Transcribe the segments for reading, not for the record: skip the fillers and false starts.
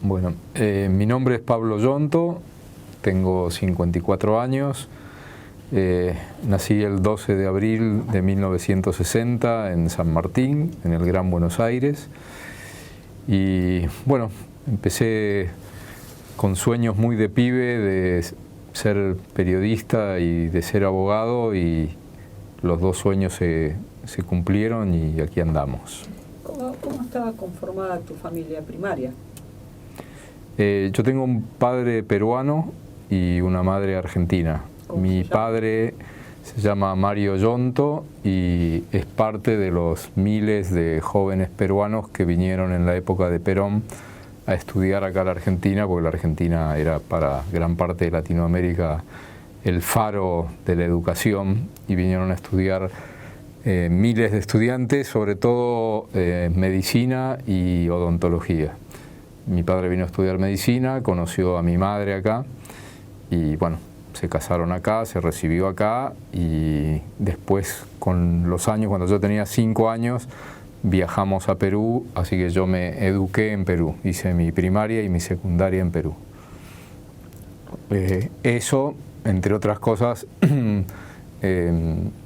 Bueno, mi nombre es Pablo Yonto, tengo 54 años, nací el 12 de abril de 1960 en San Martín, en el Gran Buenos Aires, y bueno, empecé con sueños muy de pibe de ser periodista y de ser abogado, y los dos sueños se cumplieron y aquí andamos. ¿Cómo estaba conformada tu familia primaria? Yo tengo un padre peruano y una madre argentina. Mi padre se llama Mario Yonto y es parte de los miles de jóvenes peruanos que vinieron en la época de Perón a estudiar acá a la Argentina, porque la Argentina era para gran parte de Latinoamérica el faro de la educación, y vinieron a estudiar miles de estudiantes, sobre todo medicina y odontología. Mi padre vino a estudiar medicina, conoció a mi madre acá y bueno, se casaron acá, se recibió acá, y después, con los años, cuando yo tenía 5 años, viajamos a Perú, así que yo me eduqué en Perú, hice mi primaria y mi secundaria en Perú. Eso, entre otras cosas,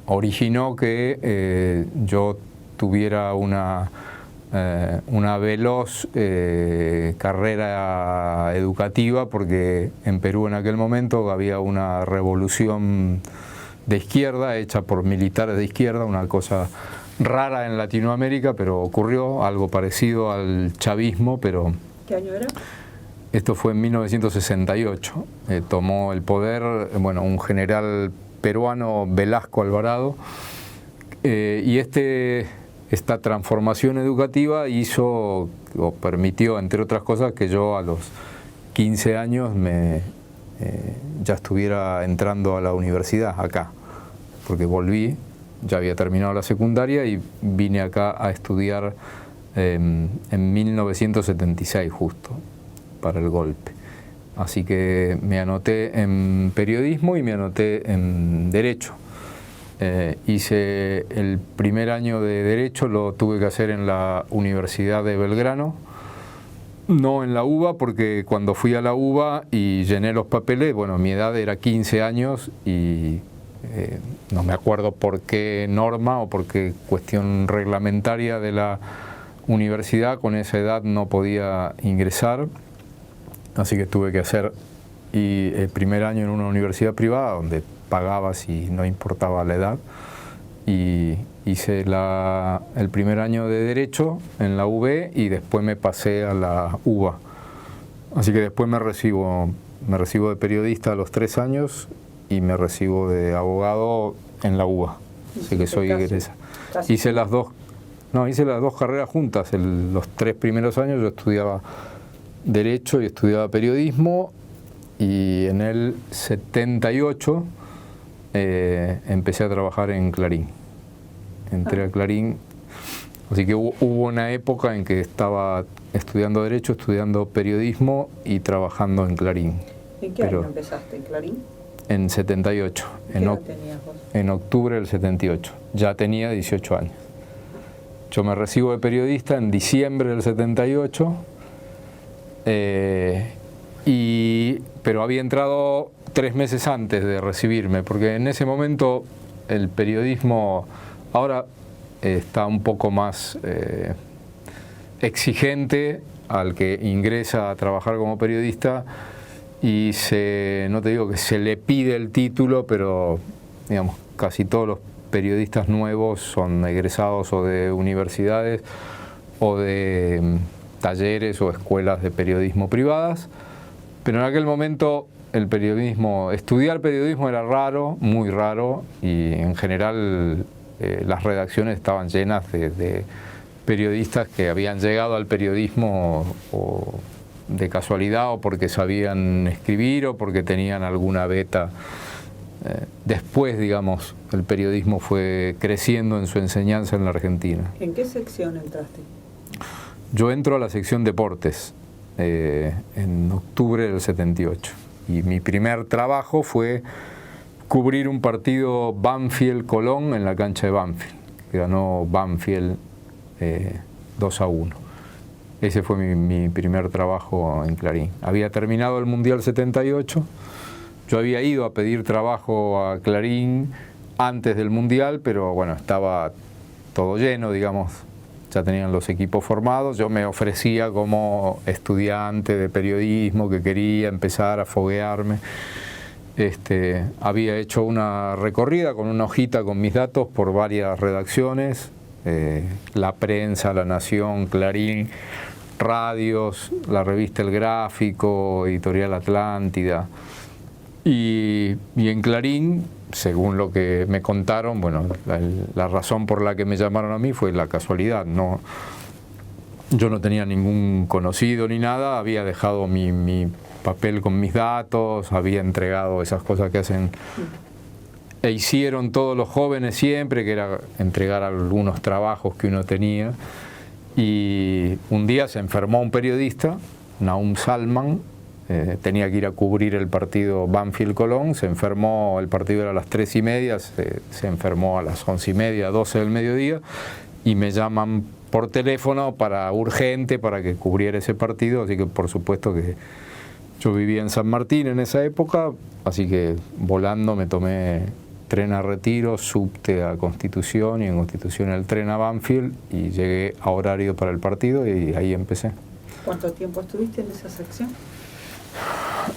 originó que yo tuviera una veloz carrera educativa, porque en Perú en aquel momento había una revolución de izquierda hecha por militares de izquierda, una cosa rara en Latinoamérica, pero ocurrió algo parecido al chavismo. Pero ¿qué año era? Esto fue en 1968. Tomó el poder, bueno, un general peruano, Velasco Alvarado, y esta transformación educativa hizo o permitió, entre otras cosas, que yo a los 15 años ya estuviera entrando a la universidad acá, porque volví, ya había terminado la secundaria y vine acá a estudiar en 1976 justo, para el golpe. Así que me anoté en periodismo y me anoté en derecho. Hice el primer año de Derecho, lo tuve que hacer en la Universidad de Belgrano, no en la UBA, porque cuando fui a la UBA y llené los papeles, bueno, mi edad era 15 años y no me acuerdo por qué norma o por qué cuestión reglamentaria de la universidad, con esa edad no podía ingresar, así que tuve que hacer el primer año en una universidad privada donde pagabas y no importaba la edad, y hice el primer año de Derecho en la UB y después me pasé a la UBA. Así que después me recibo de periodista a los 3 años y me recibo de abogado en la UBA. Así que soy egresado. Hice las dos carreras juntas. Los 3 primeros años yo estudiaba Derecho y estudiaba Periodismo, y en el 78 empecé a trabajar en Clarín. Entré a Clarín, así que hubo una época en que estaba estudiando Derecho, estudiando Periodismo y trabajando en Clarín. ¿En qué año empezaste en Clarín? En 78. ¿Qué edad tenías vos? En octubre del 78. Ya tenía 18 años. Yo me recibo de periodista en diciembre del 78, pero había entrado 3 meses antes de recibirme, porque en ese momento el periodismo ahora está un poco más exigente al que ingresa a trabajar como periodista, y no te digo que se le pide el título, pero digamos, casi todos los periodistas nuevos son egresados o de universidades o de talleres o escuelas de periodismo privadas, pero en aquel momento estudiar periodismo era raro, muy raro, y en general las redacciones estaban llenas de periodistas que habían llegado al periodismo o de casualidad, o porque sabían escribir o porque tenían alguna beta. Después, digamos, el periodismo fue creciendo en su enseñanza en la Argentina. ¿En qué sección entraste? Yo entro a la sección deportes en octubre del 78, y mi primer trabajo fue cubrir un partido Banfield-Colón en la cancha de Banfield, que ganó Banfield 2-1. Ese fue mi primer trabajo en Clarín. Había terminado el Mundial 78, yo había ido a pedir trabajo a Clarín antes del Mundial, pero bueno, estaba todo lleno, digamos, ya tenían los equipos formados. Yo me ofrecía como estudiante de periodismo que quería empezar a foguearme. Había hecho una recorrida con una hojita con mis datos por varias redacciones, La Prensa, La Nación, Clarín, radios, la revista El Gráfico, Editorial Atlántida. Y en Clarín, según lo que me contaron, bueno, la razón por la que me llamaron a mí fue la casualidad. No, yo no tenía ningún conocido ni nada, había dejado mi papel con mis datos, había entregado esas cosas que hacen e hicieron todos los jóvenes siempre, que era entregar algunos trabajos que uno tenía. Y un día se enfermó un periodista, Nahum Salman, tenía que ir a cubrir el partido Banfield-Colón, se enfermó, el partido era a las 3:30, se enfermó a las 11:30, 12 del mediodía, y me llaman por teléfono urgente para que cubriera ese partido, así que por supuesto que yo vivía en San Martín en esa época, así que volando me tomé tren a Retiro, subte a Constitución y en Constitución el tren a Banfield y llegué a horario para el partido y ahí empecé. ¿Cuánto tiempo estuviste en esa sección?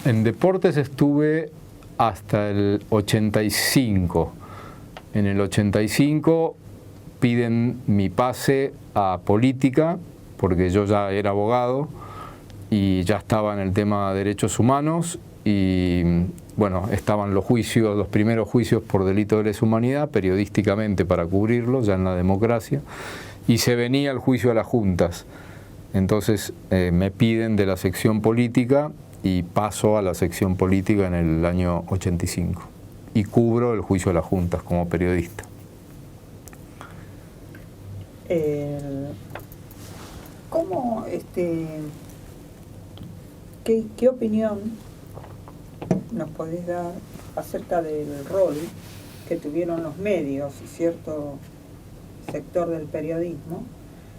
En deportes estuve hasta el 85. En el 85 piden mi pase a política porque yo ya era abogado y ya estaba en el tema de derechos humanos y bueno, estaban los primeros juicios por delito de lesa humanidad, periodísticamente para cubrirlos, ya en la democracia, y se venía el juicio a las juntas. Entonces me piden de la sección política y paso a la sección política en el año 85 y cubro el juicio a las juntas como periodista. ¿Cómo, qué opinión nos podés dar acerca del rol que tuvieron los medios y cierto sector del periodismo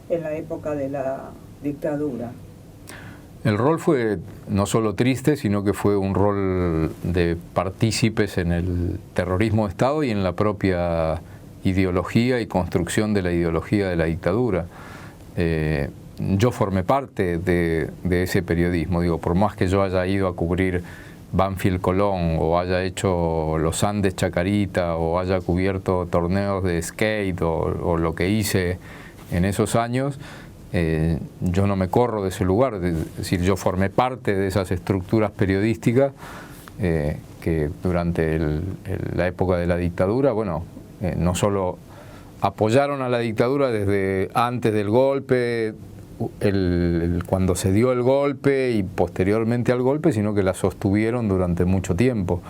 en la época de la dictadura? El rol fue no solo triste, sino que fue un rol de partícipes en el terrorismo de Estado y en la propia ideología y construcción de la ideología de la dictadura. Yo formé parte de ese periodismo, digo, por más que yo haya ido a cubrir Banfield-Colón o haya hecho los Andes Chacarita o haya cubierto torneos de skate o lo que hice en esos años, yo no me corro de ese lugar, es decir, yo formé parte de esas estructuras periodísticas que durante la época de la dictadura, bueno, no solo apoyaron a la dictadura desde antes del golpe, cuando se dio el golpe y posteriormente al golpe, sino que la sostuvieron durante mucho tiempo.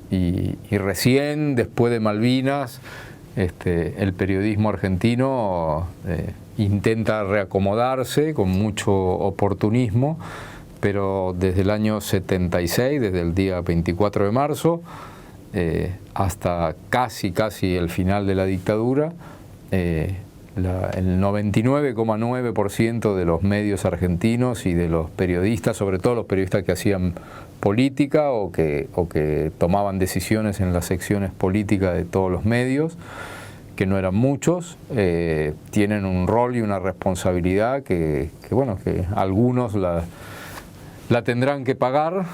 Y recién, después de Malvinas, el periodismo argentino intenta reacomodarse con mucho oportunismo, pero desde el año 76, desde el día 24 de marzo, hasta casi el final de la dictadura, el 99,9% de los medios argentinos y de los periodistas, sobre todo los periodistas que hacían política o que tomaban decisiones en las secciones políticas de todos los medios, que no eran muchos, tienen un rol y una responsabilidad que algunos la tendrán que pagar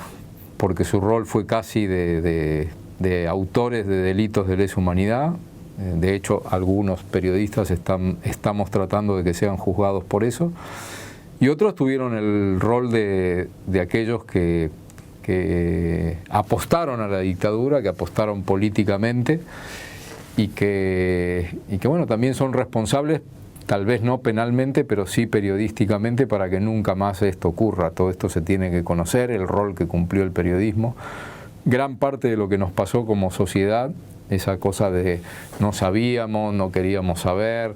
porque su rol fue casi de autores de delitos de lesa humanidad. De hecho, algunos periodistas estamos tratando de que sean juzgados por eso. Y otros tuvieron el rol de aquellos que apostaron a la dictadura, que apostaron políticamente y que bueno, también son responsables, tal vez no penalmente, pero sí periodísticamente, para que nunca más esto ocurra. Todo esto se tiene que conocer, el rol que cumplió el periodismo. Gran parte de lo que nos pasó como sociedad, esa cosa de no sabíamos, no queríamos saber,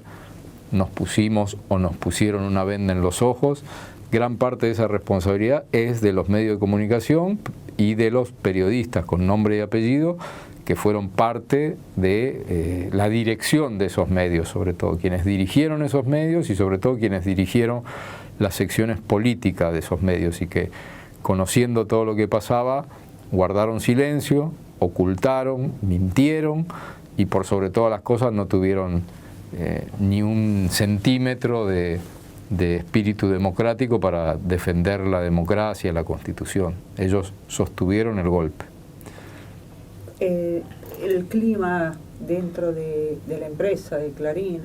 nos pusimos o nos pusieron una venda en los ojos, gran parte de esa responsabilidad es de los medios de comunicación y de los periodistas con nombre y apellido que fueron parte de la dirección de esos medios, sobre todo quienes dirigieron esos medios y sobre todo quienes dirigieron las secciones políticas de esos medios y que, conociendo todo lo que pasaba, guardaron silencio, ocultaron, mintieron y por sobre todas las cosas no tuvieron ni un centímetro de espíritu democrático para defender la democracia, la Constitución. Ellos sostuvieron el golpe. El clima dentro de la empresa de Clarín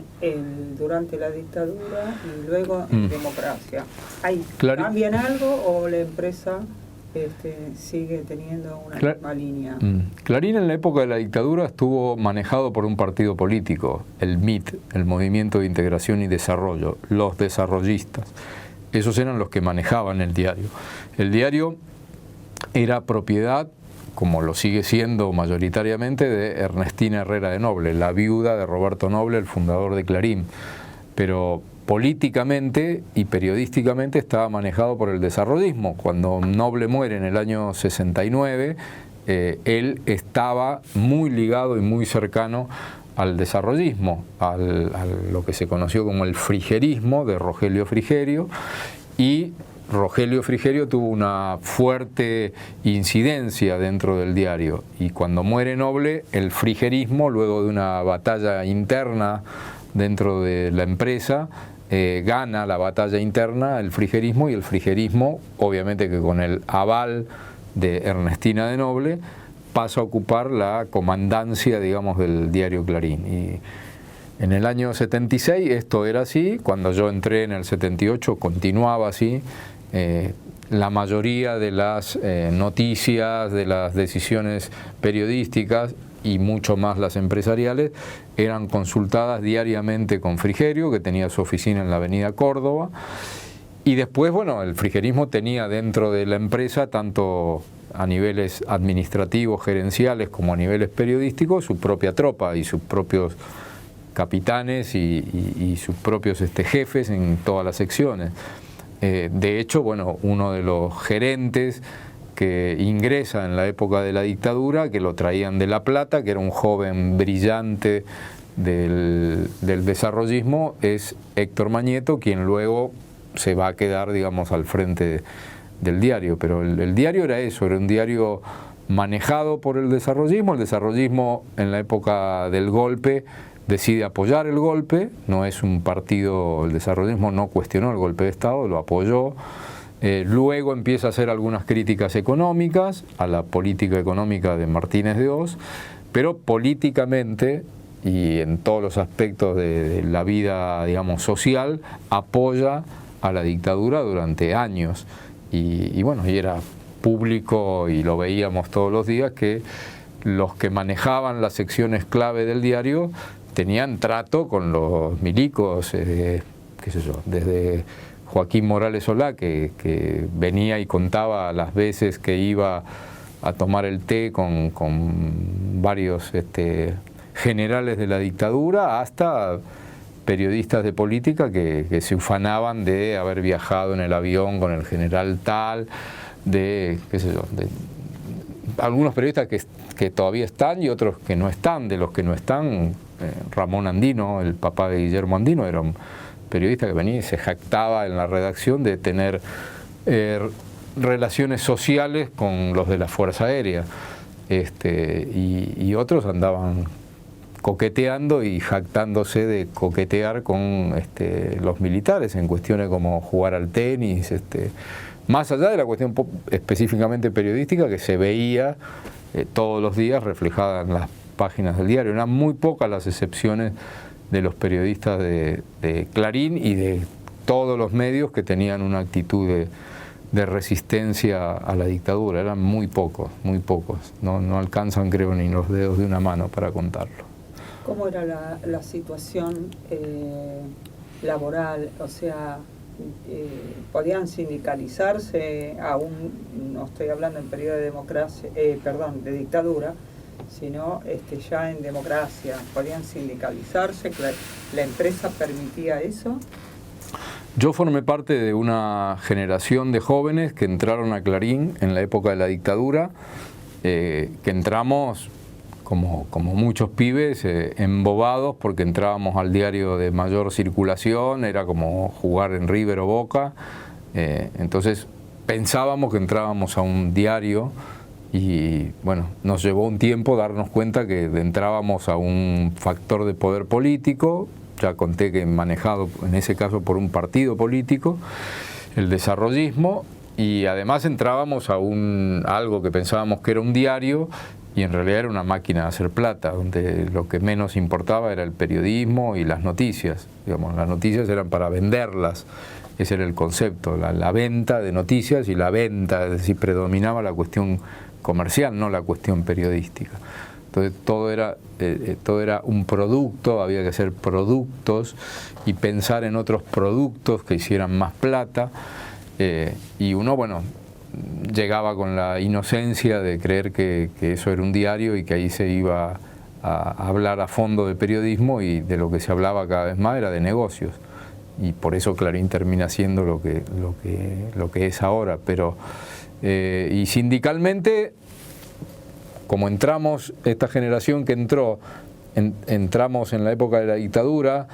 durante la dictadura y luego en democracia, ¿cambian algo o la empresa sigue teniendo una misma línea? Clarín en la época de la dictadura estuvo manejado por un partido político, el MIT, el Movimiento de Integración y Desarrollo, los desarrollistas. Esos eran los que manejaban el diario. El diario era propiedad, como lo sigue siendo mayoritariamente, de Ernestina Herrera de Noble, la viuda de Roberto Noble, el fundador de Clarín. Pero políticamente y periodísticamente estaba manejado por el desarrollismo. Cuando Noble muere en el año 69, él estaba muy ligado y muy cercano al desarrollismo, a lo que se conoció como el frigerismo de Rogelio Frigerio, y Rogelio Frigerio tuvo una fuerte incidencia dentro del diario, y cuando muere Noble, el frigerismo, luego de una batalla interna dentro de la empresa, gana la batalla interna el frigerismo, y el frigerismo, obviamente que con el aval de Ernestina de Noble, pasa a ocupar la comandancia, digamos, del diario Clarín. Y en el año 76 esto era así, cuando yo entré en el 78 continuaba así. La mayoría de las noticias, de las decisiones periodísticas y mucho más las empresariales eran consultadas diariamente con Frigerio, que tenía su oficina en la avenida Córdoba, y después, bueno, el frigerismo tenía dentro de la empresa, tanto a niveles administrativos, gerenciales, como a niveles periodísticos, su propia tropa y sus propios capitanes y sus propios jefes en todas las secciones. De hecho, bueno, uno de los gerentes que ingresa en la época de la dictadura, que lo traían de La Plata, que era un joven brillante del desarrollismo, es Héctor Mañeto, quien luego se va a quedar, digamos, al frente del diario. Pero el diario era eso, era un diario manejado por el desarrollismo. El desarrollismo en la época del golpe decide apoyar el golpe, no es un partido, el desarrollismo no cuestionó el golpe de Estado, lo apoyó. Luego empieza a hacer algunas críticas económicas a la política económica de Martínez de Hoz, pero políticamente y en todos los aspectos de la vida, digamos, social, apoya a la dictadura durante años. Y bueno, y era público y lo veíamos todos los días que los que manejaban las secciones clave del diario tenían trato con los milicos, qué sé yo, desde Joaquín Morales Solá, que venía y contaba las veces que iba a tomar el té con varios generales de la dictadura, hasta periodistas de política que se ufanaban de haber viajado en el avión con el general tal, de, qué sé yo, de algunos periodistas que todavía están y otros que no están. De los que no están, Ramón Andino, el papá de Guillermo Andino, era un periodista que venía y se jactaba en la redacción de tener relaciones sociales con los de la Fuerza Aérea, y otros andaban coqueteando y jactándose de coquetear con los militares en cuestiones como jugar al tenis, más allá de la cuestión específicamente periodística que se veía todos los días reflejada en las páginas del diario. Eran muy pocas las excepciones de los periodistas de Clarín y de todos los medios que tenían una actitud de resistencia a la dictadura. Eran muy pocos, no alcanzan, creo, ni los dedos de una mano para contarlo. ¿Cómo era la situación laboral? O sea, ¿podían sindicalizarse aún? No estoy hablando en periodo de democracia, de dictadura, sino ya en democracia. ¿Podían sindicalizarse? ¿La empresa permitía eso? Yo formé parte de una generación de jóvenes que entraron a Clarín en la época de la dictadura, que entramos como muchos pibes embobados porque entrábamos al diario de mayor circulación, era como jugar en River o Boca, entonces pensábamos que entrábamos a un diario y bueno, nos llevó un tiempo darnos cuenta que entrábamos a un factor de poder político. Ya conté que manejado en ese caso por un partido político, el desarrollismo, y además entrábamos a algo que pensábamos que era un diario y en realidad era una máquina de hacer plata, donde lo que menos importaba era el periodismo y las noticias. Digamos, las noticias eran para venderlas, ese era el concepto, la venta de noticias y la venta, es decir, predominaba la cuestión comercial, no la cuestión periodística. Entonces todo era un producto, había que hacer productos y pensar en otros productos que hicieran más plata, y uno, bueno, llegaba con la inocencia de creer que eso era un diario y que ahí se iba a hablar a fondo de periodismo, y de lo que se hablaba cada vez más era de negocios, y por eso Clarín termina siendo lo que es ahora. Pero y sindicalmente, como entramos, esta generación que entramos en la época de la dictadura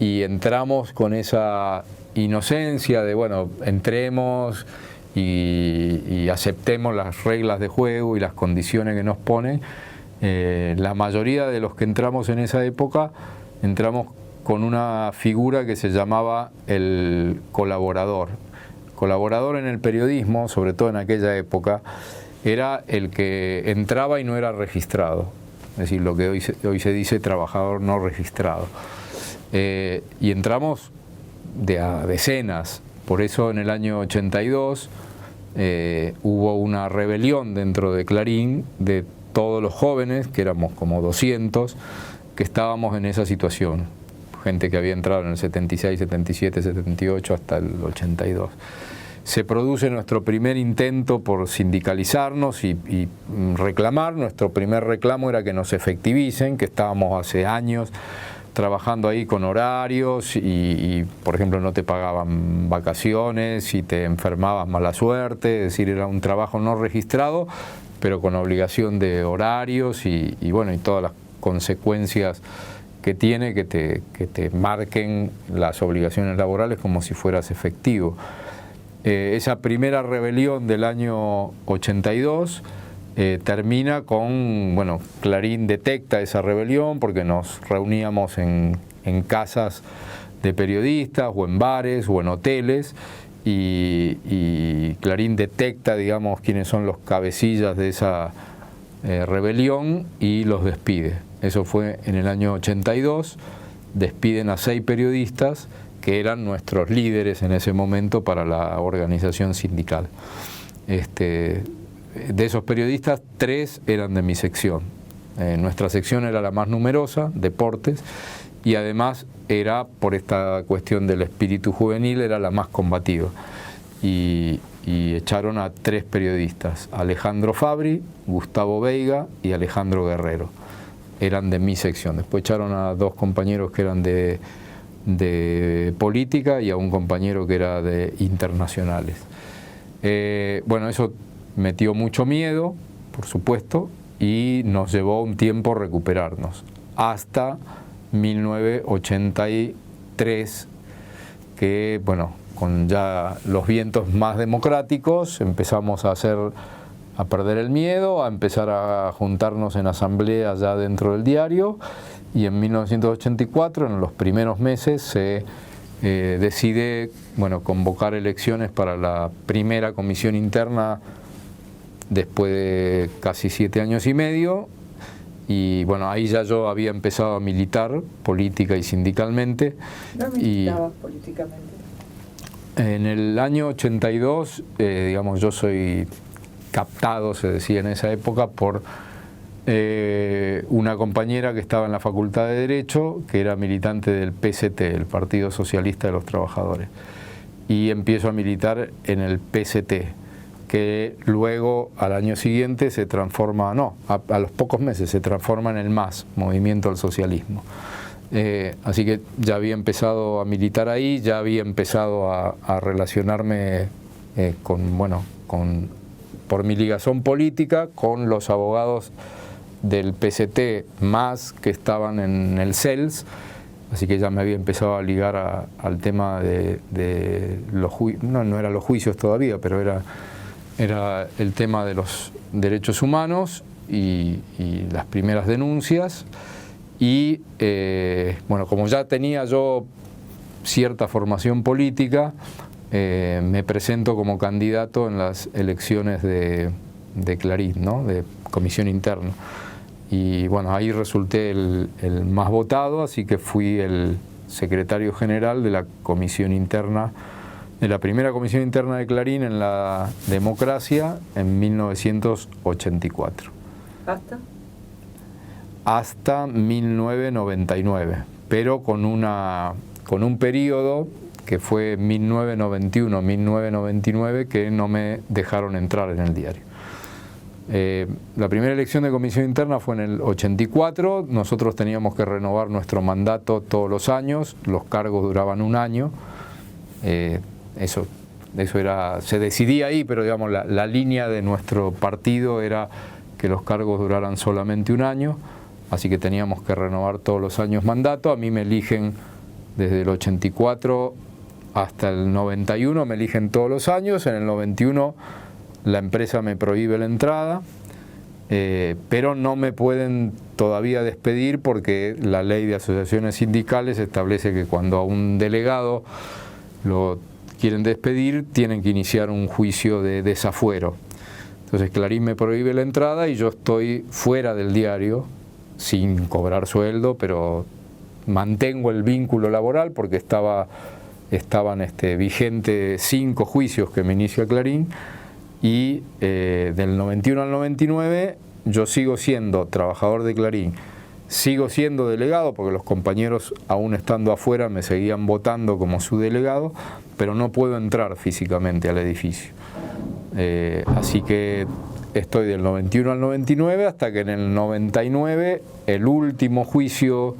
y entramos con esa inocencia de, bueno, entremos y aceptemos las reglas de juego y las condiciones que nos ponen, la mayoría de los que entramos en esa época, entramos con una figura que se llamaba el colaborador. Colaborador en el periodismo, sobre todo en aquella época, era el que entraba y no era registrado, es decir, lo que hoy se dice trabajador no registrado. Y entramos a decenas, por eso en el año 82 hubo una rebelión dentro de Clarín de todos los jóvenes, que éramos como 200, que estábamos en esa situación, gente que había entrado en el 76, 77, 78 hasta el 82. Se produce nuestro primer intento por sindicalizarnos y reclamar. Nuestro primer reclamo era que nos efectivicen, que estábamos hace años trabajando ahí con horarios y por ejemplo, no te pagaban vacaciones, si te enfermabas, mala suerte, es decir, era un trabajo no registrado, pero con obligación de horarios y bueno, y todas las consecuencias que tiene que te marquen las obligaciones laborales como si fueras efectivo. Esa primera rebelión del año 82 termina con, bueno, Clarín detecta esa rebelión porque nos reuníamos en casas de periodistas o en bares o en hoteles y Clarín detecta, digamos, quiénes son los cabecillas de esa rebelión y los despide. Eso fue en el año 82, despiden a 6 periodistas que eran nuestros líderes en ese momento para la organización sindical. De esos periodistas, 3 eran de mi sección. Nuestra sección era la más numerosa, deportes, y además era, por esta cuestión del espíritu juvenil, era la más combativa. Y echaron a 3 periodistas, Alejandro Fabri, Gustavo Veiga y Alejandro Guerrero. Eran de mi sección. Después echaron a 2 compañeros que eran de política y a un compañero que era de internacionales. Bueno, eso metió mucho miedo, por supuesto, y nos llevó un tiempo recuperarnos, hasta 1983, que, bueno, con ya los vientos más democráticos empezamos a perder el miedo, a empezar a juntarnos en asamblea ya dentro del diario, y en 1984, en los primeros meses, se decide, bueno, convocar elecciones para la primera comisión interna después de casi 7 años y medio, y bueno, ahí ya yo había empezado a militar política y sindicalmente. ¿No militabas políticamente? En el año 82, digamos, yo soy captado, se decía en esa época, por una compañera que estaba en la Facultad de Derecho, que era militante del PST, el Partido Socialista de los Trabajadores, y empiezo a militar en el PST, que luego al año siguiente se transforma, a los pocos meses se transforma en el MAS, Movimiento al Socialismo. Así que ya había empezado a militar ahí, ya había empezado a relacionarme por mi ligazón política con los abogados del PCT más que estaban en el CELS, así que ya me había empezado a ligar al tema de los juicios, no eran los juicios todavía, pero era el tema de los derechos humanos y las primeras denuncias. Y como ya tenía yo cierta formación política, me presento como candidato en las elecciones de Clarín, ¿no? De comisión interna. Y bueno, ahí resulté el más votado, así que fui el secretario general de la comisión interna, de la primera comisión interna de Clarín en la democracia en 1984. ¿Hasta? Hasta 1999, pero con un periodo que fue 1991-1999 que no me dejaron entrar en el diario. La primera elección de comisión interna fue en el 84, nosotros teníamos que renovar nuestro mandato todos los años, los cargos duraban un año, eso se decidía ahí, pero digamos la línea de nuestro partido era que los cargos duraran solamente un año, así que teníamos que renovar todos los años mandato. A mí me eligen desde el 84 hasta el 91, me eligen todos los años. En el 91 la empresa me prohíbe la entrada, pero no me pueden todavía despedir porque la ley de asociaciones sindicales establece que cuando a un delegado lo quieren despedir tienen que iniciar un juicio de desafuero. Entonces Clarín me prohíbe la entrada y yo estoy fuera del diario sin cobrar sueldo, pero mantengo el vínculo laboral porque estaban vigentes 5 juicios que me inicia Clarín, y del 91 al 99 yo sigo siendo trabajador de Clarín, sigo siendo delegado porque los compañeros aún estando afuera me seguían votando como su delegado, pero no puedo entrar físicamente al edificio. Así que estoy del 91 al 99 hasta que en el 99 el último juicio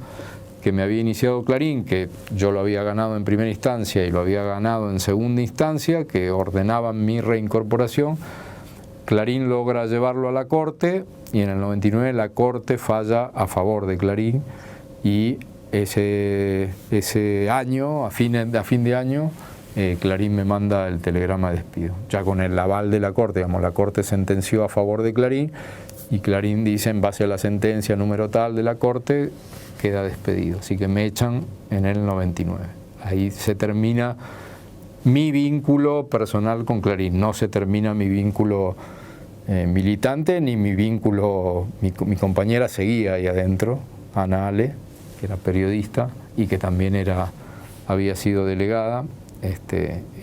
que me había iniciado Clarín, que yo lo había ganado en primera instancia y lo había ganado en segunda instancia, que ordenaban mi reincorporación, Clarín logra llevarlo a la Corte y en el 99 la Corte falla a favor de Clarín y ese año, a fin de año, Clarín me manda el telegrama de despido, ya con el aval de la Corte, digamos, la Corte sentenció a favor de Clarín y Clarín dice en base a la sentencia número tal de la Corte queda despedido, así que me echan en el 99. Ahí se termina mi vínculo personal con Clarín, no se termina mi vínculo militante ni mi vínculo, mi compañera seguía ahí adentro, Ana Ale, que era periodista y que también había sido delegada.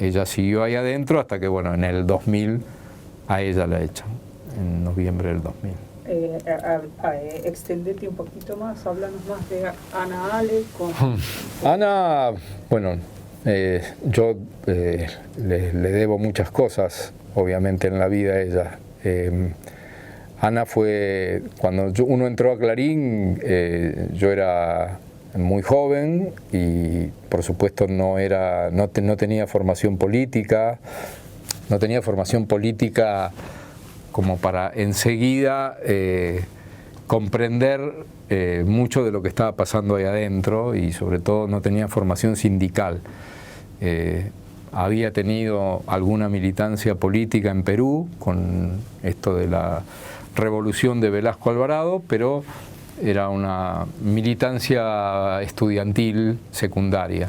Ella siguió ahí adentro hasta que, bueno, en el 2000 a ella la echan, en noviembre del 2000. Extendete un poquito más, háblanos más de Ana Ale. Ana, bueno, yo le debo muchas cosas, obviamente, en la vida a ella. Ana fue, cuando uno entró a Clarín, yo era muy joven y por supuesto no tenía formación política, como para enseguida comprender mucho de lo que estaba pasando ahí adentro y sobre todo no tenía formación sindical. Había tenido alguna militancia política en Perú con esto de la revolución de Velasco Alvarado, pero era una militancia estudiantil secundaria.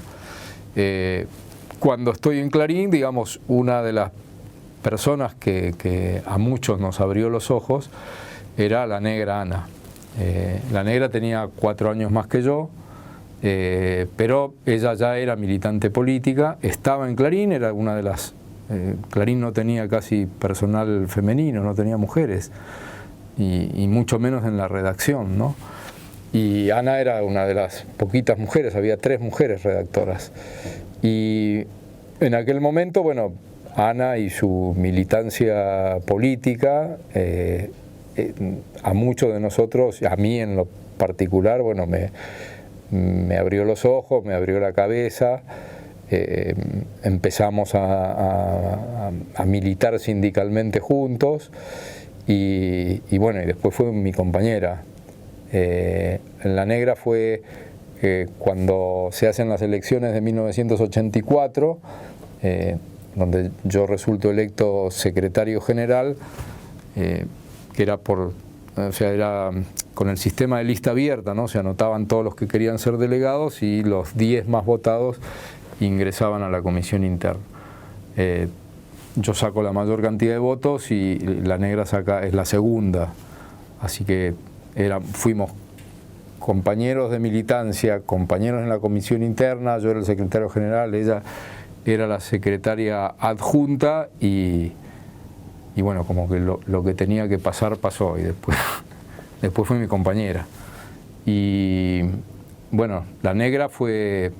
Cuando estoy en Clarín, digamos, una de las personas que a muchos nos abrió los ojos era la negra Ana. La negra tenía 4 años más que yo, pero ella ya era militante política, estaba en Clarín, era una de las... Clarín no tenía casi personal femenino, no tenía mujeres, y mucho menos en la redacción, ¿no? Y Ana era una de las poquitas mujeres, había 3 mujeres redactoras. Y en aquel momento, bueno, Ana y su militancia política, a muchos de nosotros, a mí en lo particular, bueno, me abrió los ojos, me abrió la cabeza. Empezamos a militar sindicalmente juntos y bueno, y después fue mi compañera. La Negra fue cuando se hacen las elecciones de 1984, donde yo resulto electo secretario general, que era era con el sistema de lista abierta, ¿no? Se anotaban todos los que querían ser delegados y los 10 más votados ingresaban a la comisión interna. Yo saco la mayor cantidad de votos y la Negra es la segunda, así que fuimos compañeros de militancia, compañeros en la comisión interna. Yo era el secretario general, ella era la secretaria adjunta y bueno, como que lo que tenía que pasar pasó y después fue mi compañera. Y bueno, la Negra fue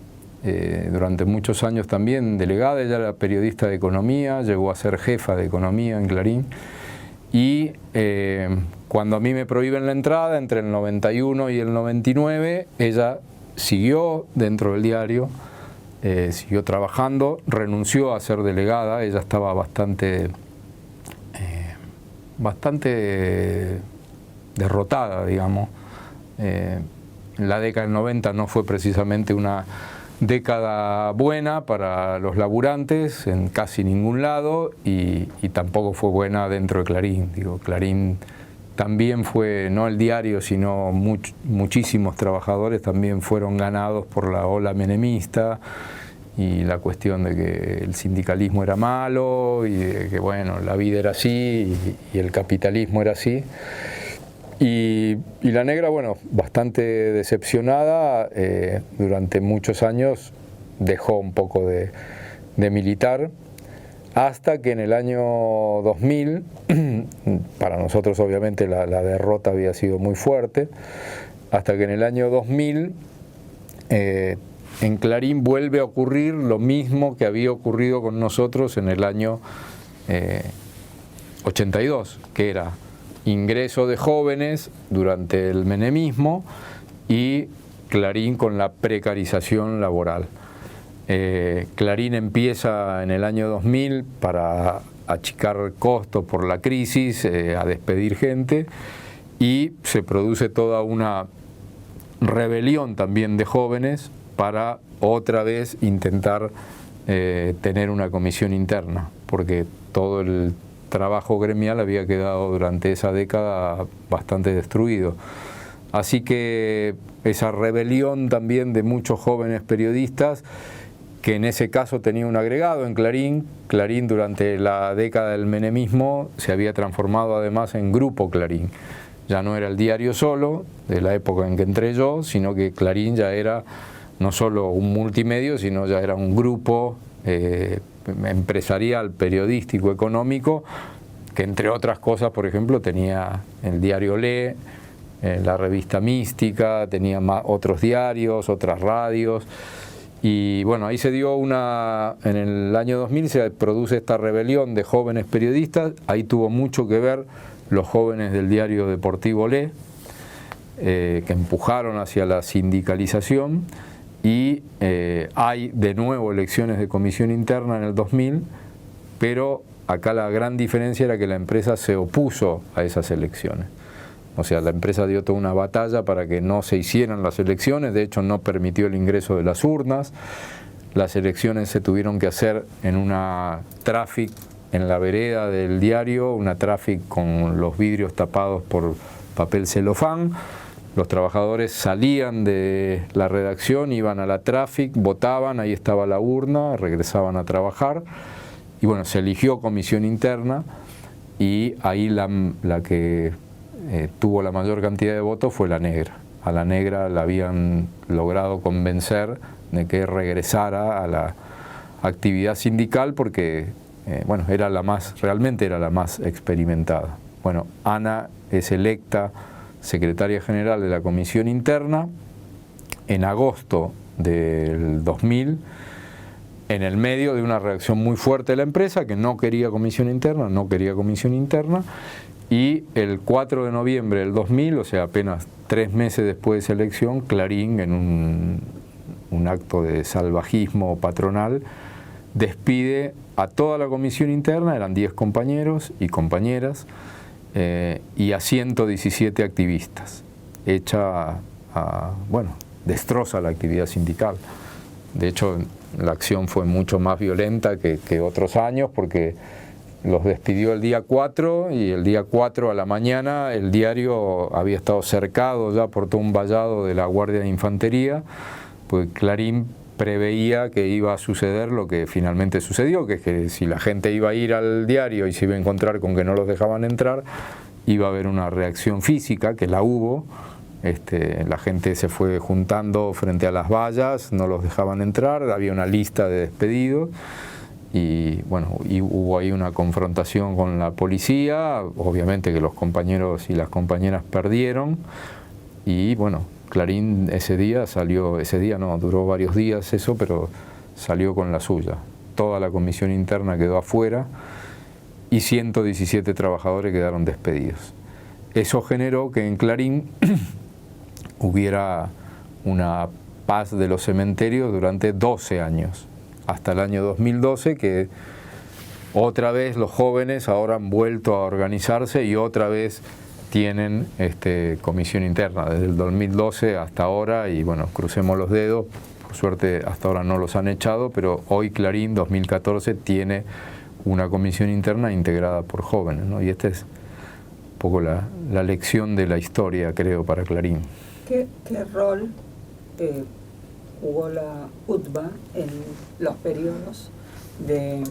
durante muchos años también delegada. Ella era periodista de economía, llegó a ser jefa de economía en Clarín. Y cuando a mí me prohíben la entrada, entre el 91 y el 99, ella siguió dentro del diario, siguió trabajando, renunció a ser delegada. Ella estaba bastante derrotada, digamos. La década del 90 no fue precisamente una década buena para los laburantes en casi ningún lado y tampoco fue buena dentro de Clarín. Digo, Clarín también fue, no el diario, sino muchísimos trabajadores también fueron ganados por la ola menemista y la cuestión de que el sindicalismo era malo y de que bueno, la vida era así y el capitalismo era así. Y la Negra, bueno, bastante decepcionada, durante muchos años dejó un poco de militar, hasta que en el año 2000, para nosotros obviamente la derrota había sido muy fuerte, hasta que en el año 2000 en Clarín vuelve a ocurrir lo mismo que había ocurrido con nosotros en el año 82, que era ingreso de jóvenes durante el menemismo y Clarín con la precarización laboral. Clarín empieza en el año 2000 para achicar costos por la crisis, a despedir gente, y se produce toda una rebelión también de jóvenes para otra vez intentar tener una comisión interna, porque todo el trabajo gremial había quedado durante esa década bastante destruido. Así que esa rebelión también de muchos jóvenes periodistas, que en ese caso tenía un agregado en Clarín. Clarín durante la década del menemismo se había transformado además en Grupo Clarín. Ya no era el diario solo de la época en que entré yo, sino que Clarín ya era no solo un multimedio, sino ya era un grupo empresarial, periodístico, económico, que entre otras cosas, por ejemplo, tenía el diario Le, la revista Mística, tenía otros diarios, otras radios, y bueno, ahí se dio en el año 2000 se produce esta rebelión de jóvenes periodistas. Ahí tuvo mucho que ver los jóvenes del diario deportivo Le, que empujaron hacia la sindicalización. Y hay de nuevo elecciones de comisión interna en el 2000, pero acá la gran diferencia era que la empresa se opuso a esas elecciones. O sea, la empresa dio toda una batalla para que no se hicieran las elecciones. De hecho, no permitió el ingreso de las urnas. Las elecciones se tuvieron que hacer en una traffic en la vereda del diario, una traffic con los vidrios tapados por papel celofán. Los trabajadores salían de la redacción, iban a la traffic, votaban, ahí estaba la urna, regresaban a trabajar. Y bueno, se eligió comisión interna y ahí la que tuvo la mayor cantidad de votos fue la Negra. A la Negra la habían logrado convencer de que regresara a la actividad sindical porque bueno, realmente era la más experimentada. Bueno, Ana es electa secretaria general de la comisión interna en agosto del 2000, en el medio de una reacción muy fuerte de la empresa que no quería comisión interna, Y el 4 de noviembre del 2000, o sea, apenas 3 meses después de esa elección, Clarín, en un acto de salvajismo patronal, despide a toda la comisión interna, eran 10 compañeros y compañeras, y a 117 activistas. Destroza la actividad sindical. De hecho, la acción fue mucho más violenta que otros años, porque los despidió el día 4 y el día 4 a la mañana el diario había estado cercado ya por todo un vallado de la Guardia de Infantería, pues Clarín preveía que iba a suceder lo que finalmente sucedió, que es que si la gente iba a ir al diario y se iba a encontrar con que no los dejaban entrar, iba a haber una reacción física, que la hubo. La gente se fue juntando frente a las vallas, no los dejaban entrar, había una lista de despedidos y hubo ahí una confrontación con la policía. Obviamente que los compañeros y las compañeras perdieron y bueno, Clarín duró varios días eso, pero salió con la suya. Toda la comisión interna quedó afuera y 117 trabajadores quedaron despedidos. Eso generó que en Clarín hubiera una paz de los cementerios durante 12 años, hasta el año 2012, que otra vez los jóvenes ahora han vuelto a organizarse y otra vez tienen comisión interna desde el 2012 hasta ahora, y bueno, crucemos los dedos, por suerte hasta ahora no los han echado, pero hoy Clarín 2014 tiene una comisión interna integrada por jóvenes, ¿no? Y esta es un poco la lección de la historia, creo, para Clarín. ¿Qué rol jugó la UTBA en los periodos de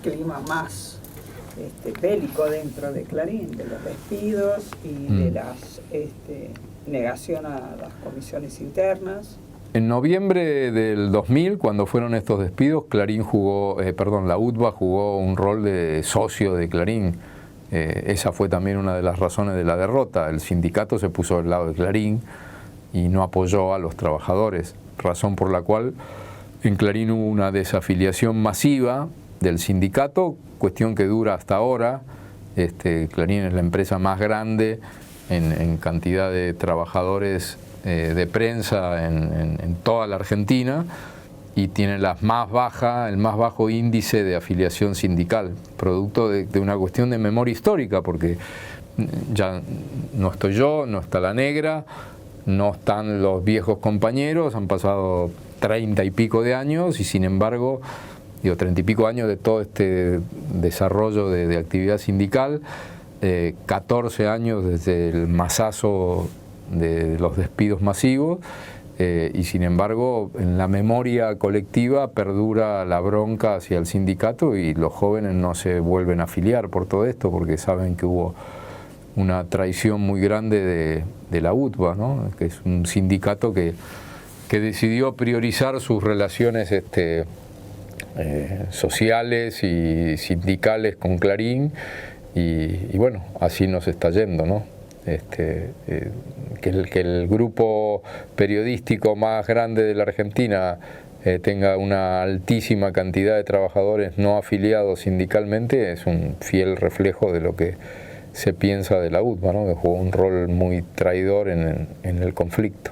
clima más bélico dentro de Clarín, de los despidos y de las negación a las comisiones internas? En noviembre del 2000, cuando fueron estos despidos, la UTBA jugó un rol de socio de Clarín. Esa fue también una de las razones de la derrota. El sindicato se puso del lado de Clarín y no apoyó a los trabajadores, razón por la cual en Clarín hubo una desafiliación masiva del sindicato, cuestión que dura hasta ahora. Clarín es la empresa más grande en cantidad de trabajadores de prensa en toda la Argentina, y tiene el más bajo índice de afiliación sindical, producto de una cuestión de memoria histórica, porque ya no estoy yo, no está la Negra, no están los viejos compañeros, han pasado 30 y pico de años, y sin embargo, 30 y pico años de todo este desarrollo de actividad sindical, 14 años desde el masazo de los despidos masivos, y sin embargo en la memoria colectiva perdura la bronca hacia el sindicato, y los jóvenes no se vuelven a afiliar por todo esto, porque saben que hubo una traición muy grande de la UTBA, ¿no? Que es un sindicato que decidió priorizar sus relaciones sociales y sindicales con Clarín, y bueno, así nos está yendo, ¿no? Que el grupo periodístico más grande de la Argentina tenga una altísima cantidad de trabajadores no afiliados sindicalmente es un fiel reflejo de lo que se piensa de la UTBA, ¿no? Que jugó un rol muy traidor en el conflicto.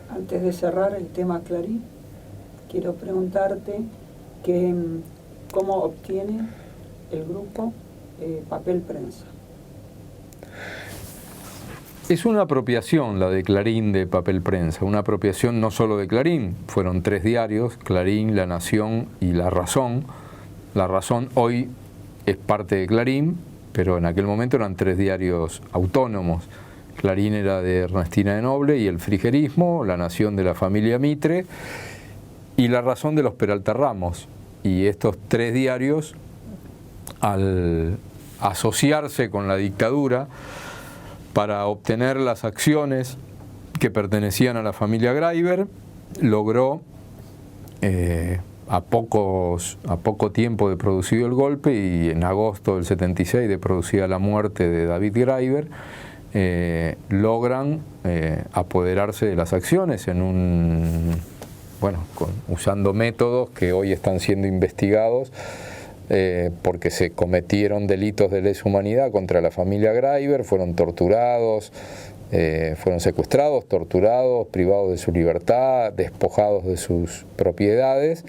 Antes de cerrar el tema Clarín, quiero preguntarte cómo obtiene el grupo papel prensa. Es una apropiación la de Clarín de papel prensa, una apropiación no solo de Clarín, fueron 3 diarios, Clarín, La Nación y La Razón. La Razón hoy es parte de Clarín, pero en aquel momento eran 3 diarios autónomos. Clarín era de Ernestina de Noble y el frigerismo, La Nación de la familia Mitre y La Razón de los Peralta Ramos. Y estos 3 diarios, al asociarse con la dictadura para obtener las acciones que pertenecían a la familia Greiber, logró a poco tiempo de producido el golpe, y en agosto del 76, de producida la muerte de David Greiber, logran apoderarse de las acciones usando métodos que hoy están siendo investigados porque se cometieron delitos de lesa humanidad contra la familia Greiber, fueron torturados, fueron secuestrados, torturados, privados de su libertad, despojados de sus propiedades,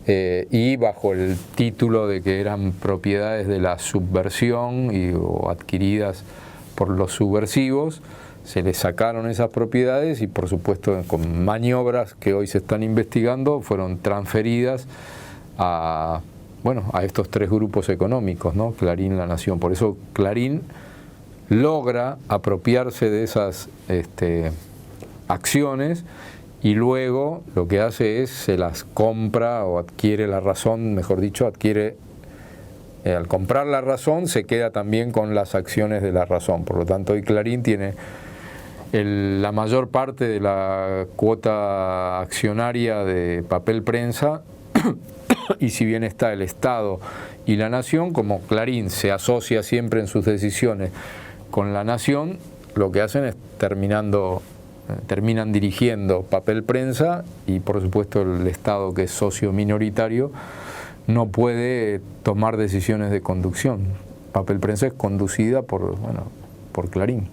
y bajo el título de que eran propiedades de la subversión o adquiridas por los subversivos, se les sacaron esas propiedades y, por supuesto, con maniobras que hoy se están investigando, fueron transferidas a estos tres grupos económicos, ¿no? Clarín, La Nación. Por eso Clarín logra apropiarse de esas acciones y luego lo que hace es se las compra o adquiere La Razón, mejor dicho, al comprar La Razón se queda también con las acciones de La Razón. Por lo tanto, hoy Clarín tiene la mayor parte de la cuota accionaria de papel prensa y si bien está el Estado y La Nación, como Clarín se asocia siempre en sus decisiones con La Nación, lo que hacen es terminan dirigiendo papel prensa y por supuesto el Estado, que es socio minoritario, no puede tomar decisiones de conducción. Papel prensa es conducida por Clarín.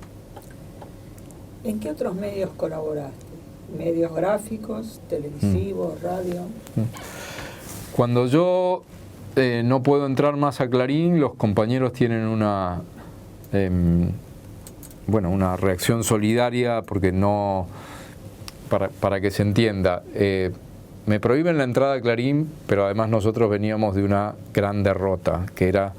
¿En qué otros medios colaboraste? ¿Medios gráficos, televisivos, radio? Cuando yo no puedo entrar más a Clarín, los compañeros tienen una reacción solidaria, porque no, para que se entienda, me prohíben la entrada a Clarín, pero además nosotros veníamos de una gran derrota, que era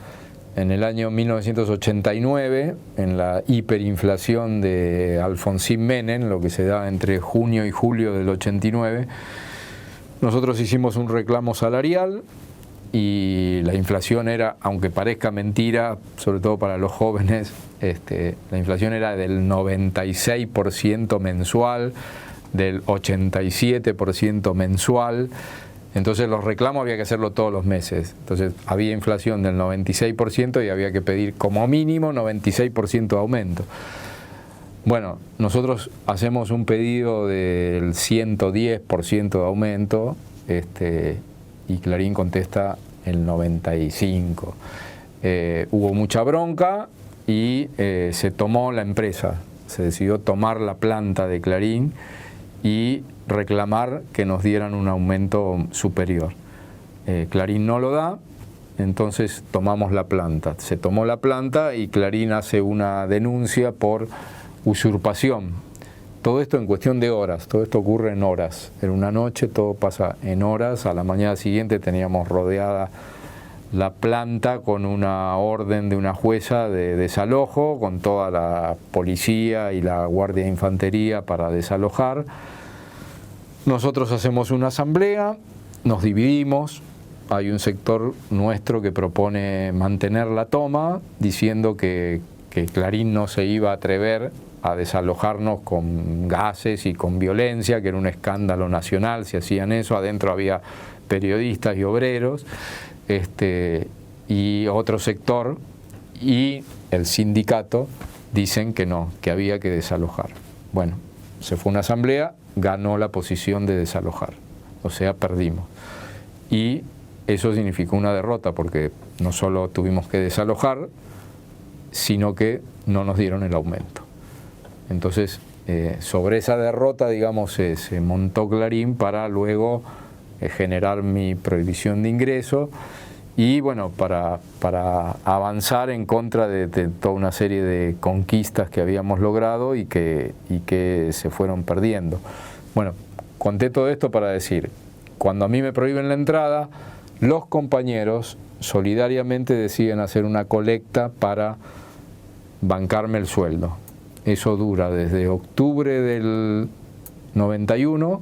en el año 1989, en la hiperinflación de Alfonsín Menem, lo que se da entre junio y julio del 89, nosotros hicimos un reclamo salarial y la inflación era, aunque parezca mentira, sobre todo para los jóvenes, la inflación era del 96% mensual, del 87% mensual. Entonces los reclamos había que hacerlo todos los meses. Entonces había inflación del 96% y había que pedir como mínimo 96% de aumento. Bueno, nosotros hacemos un pedido del 110% de aumento y Clarín contesta el 95%. Hubo mucha bronca y se tomó la empresa. Se decidió tomar la planta de Clarín y reclamar que nos dieran un aumento superior. Clarín no lo da, entonces tomamos la planta. Se tomó la planta y Clarín hace una denuncia por usurpación. Todo esto en cuestión de horas, todo esto ocurre en horas. En una noche todo pasa en horas. A la mañana siguiente teníamos rodeada la planta con una orden de una jueza de desalojo, con toda la policía y la guardia de infantería para desalojar. Nosotros hacemos una asamblea, nos dividimos, hay un sector nuestro que propone mantener la toma, diciendo que Clarín no se iba a atrever a desalojarnos con gases y con violencia, que era un escándalo nacional si hacían eso. Adentro había periodistas y obreros, y otro sector y el sindicato dicen que no, que había que desalojar. Bueno, se fue una asamblea, ganó la posición de desalojar, o sea, perdimos. Y eso significó una derrota, porque no solo tuvimos que desalojar, sino que no nos dieron el aumento. Entonces, sobre esa derrota, digamos, se montó Clarín para luego generar mi prohibición de ingreso y, bueno, para avanzar en contra de toda una serie de conquistas que habíamos logrado y que se fueron perdiendo. Bueno, conté todo esto para decir, cuando a mí me prohíben la entrada, los compañeros solidariamente deciden hacer una colecta para bancarme el sueldo. Eso dura desde octubre del 91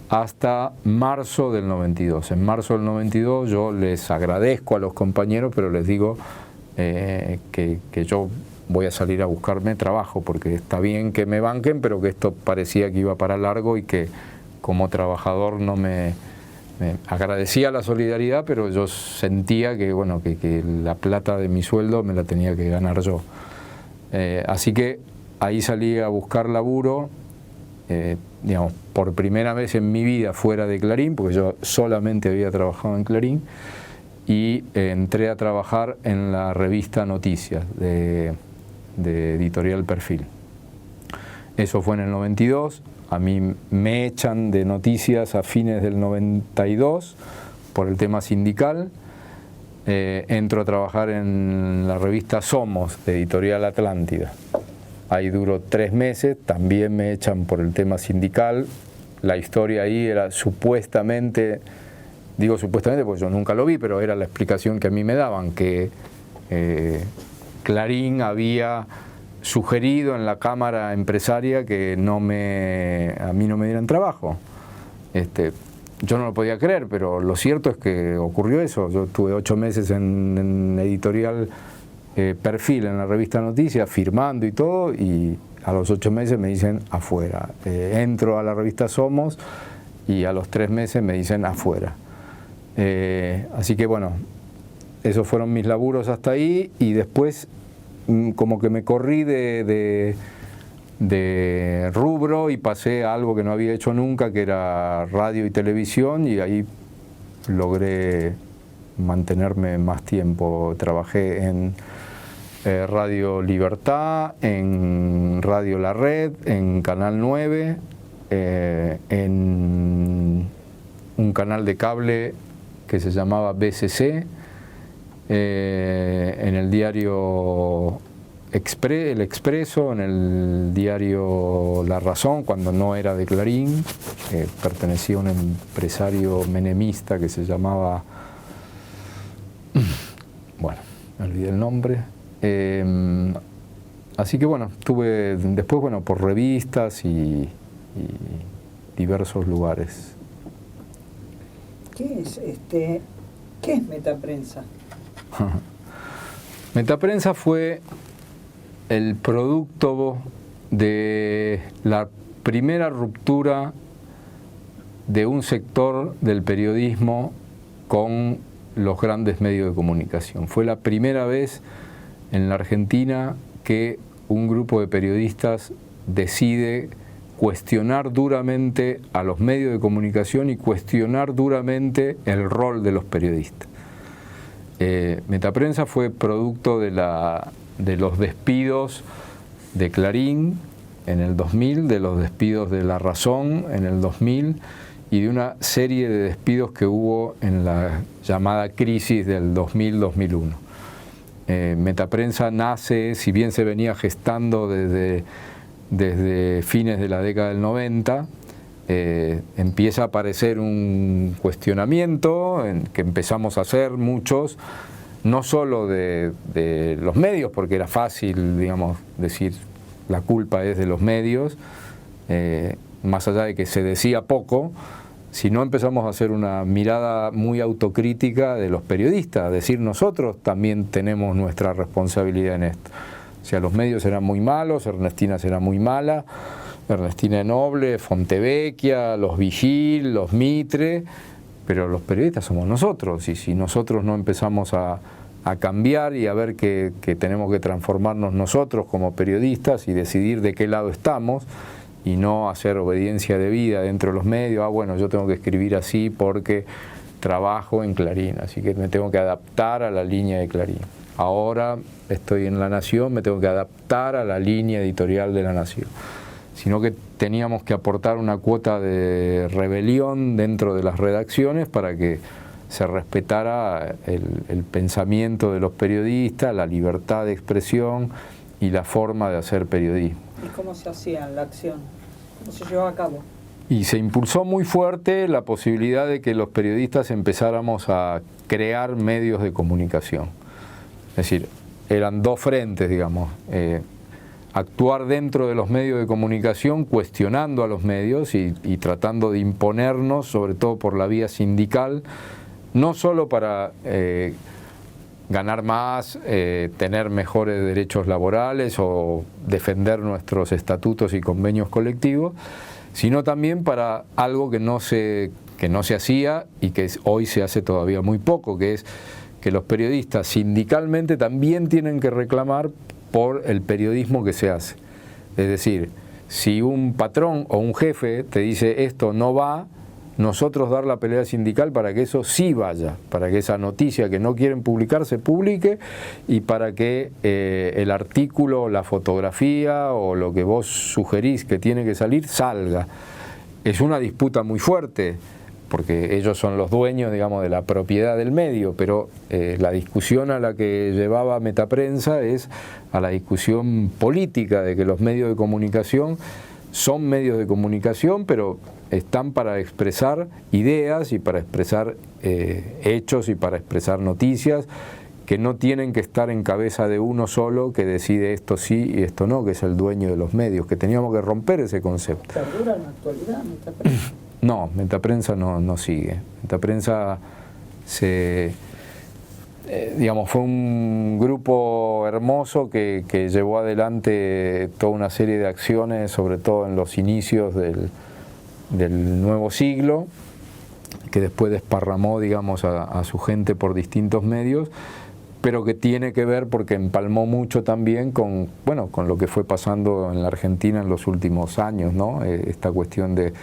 hasta marzo del 92. En marzo del 92 yo les agradezco a los compañeros, pero les digo que yo voy a salir a buscarme trabajo, porque está bien que me banquen, pero que esto parecía que iba para largo y que como trabajador no me agradecía la solidaridad, pero yo sentía que, bueno, que la plata de mi sueldo me la tenía que ganar yo. Así que ahí salí a buscar laburo, digamos, por primera vez en mi vida fuera de Clarín, porque yo solamente había trabajado en Clarín, y entré a trabajar en la revista Noticias de Editorial Perfil. Eso fue en el 92, a mí me echan de Noticias a fines del 92 por el tema sindical. Entro a trabajar en la revista Somos, de Editorial Atlántida. Ahí duró 3 meses, también me echan por el tema sindical. La historia ahí era supuestamente, digo supuestamente porque yo nunca lo vi, pero era la explicación que a mí me daban, que Clarín había sugerido en la Cámara Empresaria que a mí no me dieran trabajo. Yo no lo podía creer, pero lo cierto es que ocurrió eso. Yo estuve 8 meses en Editorial Perfil, en la revista Noticias, firmando y todo, y a los 8 meses me dicen afuera. Entro a la revista Somos y a los 3 meses me dicen afuera. Así que bueno, esos fueron mis laburos hasta ahí, y después como que me corrí de rubro y pasé a algo que no había hecho nunca, que era radio y televisión, y ahí logré mantenerme más tiempo. Trabajé en Radio Libertad, en Radio La Red, en Canal 9, en un canal de cable que se llamaba BCC, en el diario El Expreso, en el diario La Razón, cuando no era de Clarín, pertenecía a un empresario menemista que se llamaba, bueno, me olvidé el nombre. Así que bueno, estuve después, bueno, por revistas y diversos lugares. ¿Qué es Metaprensa? Metaprensa fue el producto de la primera ruptura de un sector del periodismo con los grandes medios de comunicación. Fue la primera vez en la Argentina que un grupo de periodistas decide cuestionar duramente a los medios de comunicación y cuestionar duramente el rol de los periodistas. Metaprensa fue producto de los despidos de Clarín en el 2000, de los despidos de La Razón en el 2000 y de una serie de despidos que hubo en la llamada crisis del 2000-2001. Metaprensa nace, si bien se venía gestando desde fines de la década del 90, empieza a aparecer un cuestionamiento que empezamos a hacer muchos, no solo de los medios, porque era fácil, digamos, decir la culpa es de los medios, más allá de que se decía poco, sino empezamos a hacer una mirada muy autocrítica de los periodistas, decir nosotros también tenemos nuestra responsabilidad en esto. O sea, los medios eran muy malos, Ernestina era muy mala, Ernestina Noble, Fontevecchia, los Vigil, los Mitre, pero los periodistas somos nosotros, y si nosotros no empezamos a cambiar y a ver que tenemos que transformarnos nosotros como periodistas y decidir de qué lado estamos, y no hacer obediencia debida dentro de los medios, bueno, yo tengo que escribir así porque trabajo en Clarín, así que me tengo que adaptar a la línea de Clarín. Ahora estoy en La Nación, me tengo que adaptar a la línea editorial de La Nación. Sino que teníamos que aportar una cuota de rebelión dentro de las redacciones para que se respetara el pensamiento de los periodistas, la libertad de expresión y la forma de hacer periodismo. ¿Y cómo se hacía la acción? ¿Cómo se llevó a cabo? Y se impulsó muy fuerte la posibilidad de que los periodistas empezáramos a crear medios de comunicación. Es decir, eran dos frentes, digamos. Actuar dentro de los medios de comunicación, cuestionando a los medios y tratando de imponernos, sobre todo por la vía sindical, no solo para ganar más, tener mejores derechos laborales o defender nuestros estatutos y convenios colectivos, sino también para algo que no se hacía y que hoy se hace todavía muy poco, que es que los periodistas sindicalmente también tienen que reclamar por el periodismo que se hace. Es decir, si un patrón o un jefe te dice esto no va, nosotros dar la pelea sindical para que eso sí vaya, para que esa noticia que no quieren publicar se publique y para que el artículo, la fotografía o lo que vos sugerís que tiene que salir, salga. Es una disputa muy fuerte, porque ellos son los dueños, digamos, de la propiedad del medio, pero la discusión a la que llevaba Metaprensa es a la discusión política de que los medios de comunicación son medios de comunicación, pero están para expresar ideas y para expresar hechos y para expresar noticias que no tienen que estar en cabeza de uno solo que decide esto sí y esto no, que es el dueño de los medios, que teníamos que romper ese concepto. ¿Perdura en la actualidad Metaprensa? No, Metaprensa no sigue. Metaprensa digamos, fue un grupo hermoso que llevó adelante toda una serie de acciones, sobre todo en los inicios del nuevo siglo, que después desparramó, digamos, a su gente por distintos medios, pero que tiene que ver porque empalmó mucho también con lo que fue pasando en la Argentina en los últimos años, ¿no? Esta cuestión de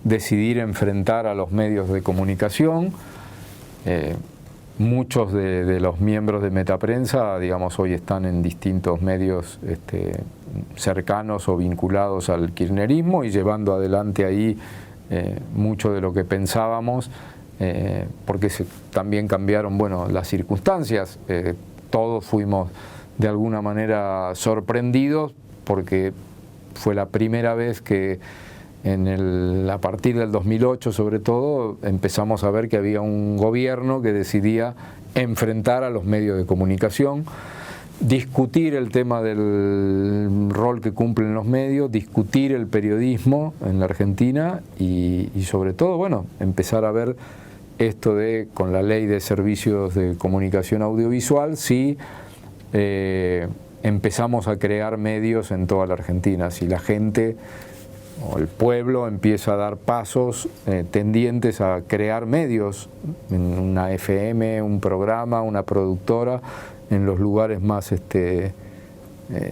decidir enfrentar a los medios de comunicación. Muchos de los miembros de Metaprensa, digamos, hoy están en distintos medios cercanos o vinculados al kirchnerismo y llevando adelante ahí mucho de lo que pensábamos, porque también cambiaron, las circunstancias. Todos fuimos de alguna manera sorprendidos porque fue la primera vez que a partir del 2008 sobre todo empezamos a ver que había un gobierno que decidía enfrentar a los medios de comunicación, discutir el tema del rol que cumplen los medios, discutir el periodismo en la Argentina y sobre todo, empezar a ver esto de, con la ley de servicios de comunicación audiovisual, si empezamos a crear medios en toda la Argentina, si la gente o el pueblo empieza a dar pasos tendientes a crear medios, en una FM, un programa, una productora, en los lugares más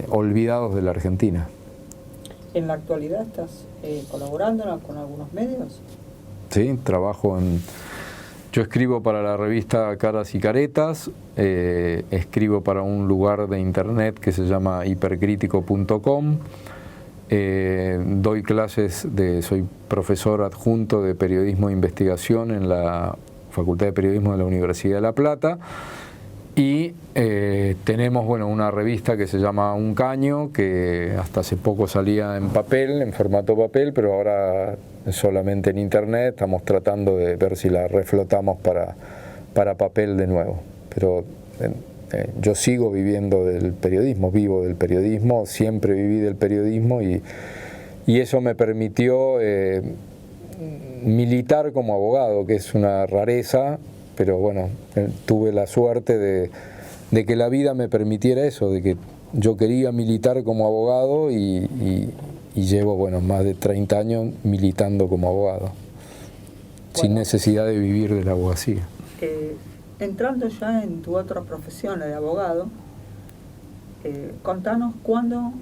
olvidados de la Argentina. ¿En la actualidad estás colaborando con algunos medios? Sí, yo escribo para la revista Caras y Caretas, escribo para un lugar de internet que se llama hipercrítico.com. Doy clases, soy profesor adjunto de periodismo e investigación en la Facultad de Periodismo de la Universidad de La Plata y tenemos una revista que se llama Un Caño, que hasta hace poco salía en papel, en formato papel, pero ahora solamente en internet. Estamos tratando de ver si la reflotamos para papel de nuevo, pero yo sigo viviendo del periodismo, vivo del periodismo, siempre viví del periodismo y eso me permitió militar como abogado, que es una rareza, pero tuve la suerte de que la vida me permitiera eso, de que yo quería militar como abogado y llevo más de 30 años militando como abogado, sin necesidad de vivir de la abogacía. Entrando ya en tu otra profesión, la de abogado, contanos cuándo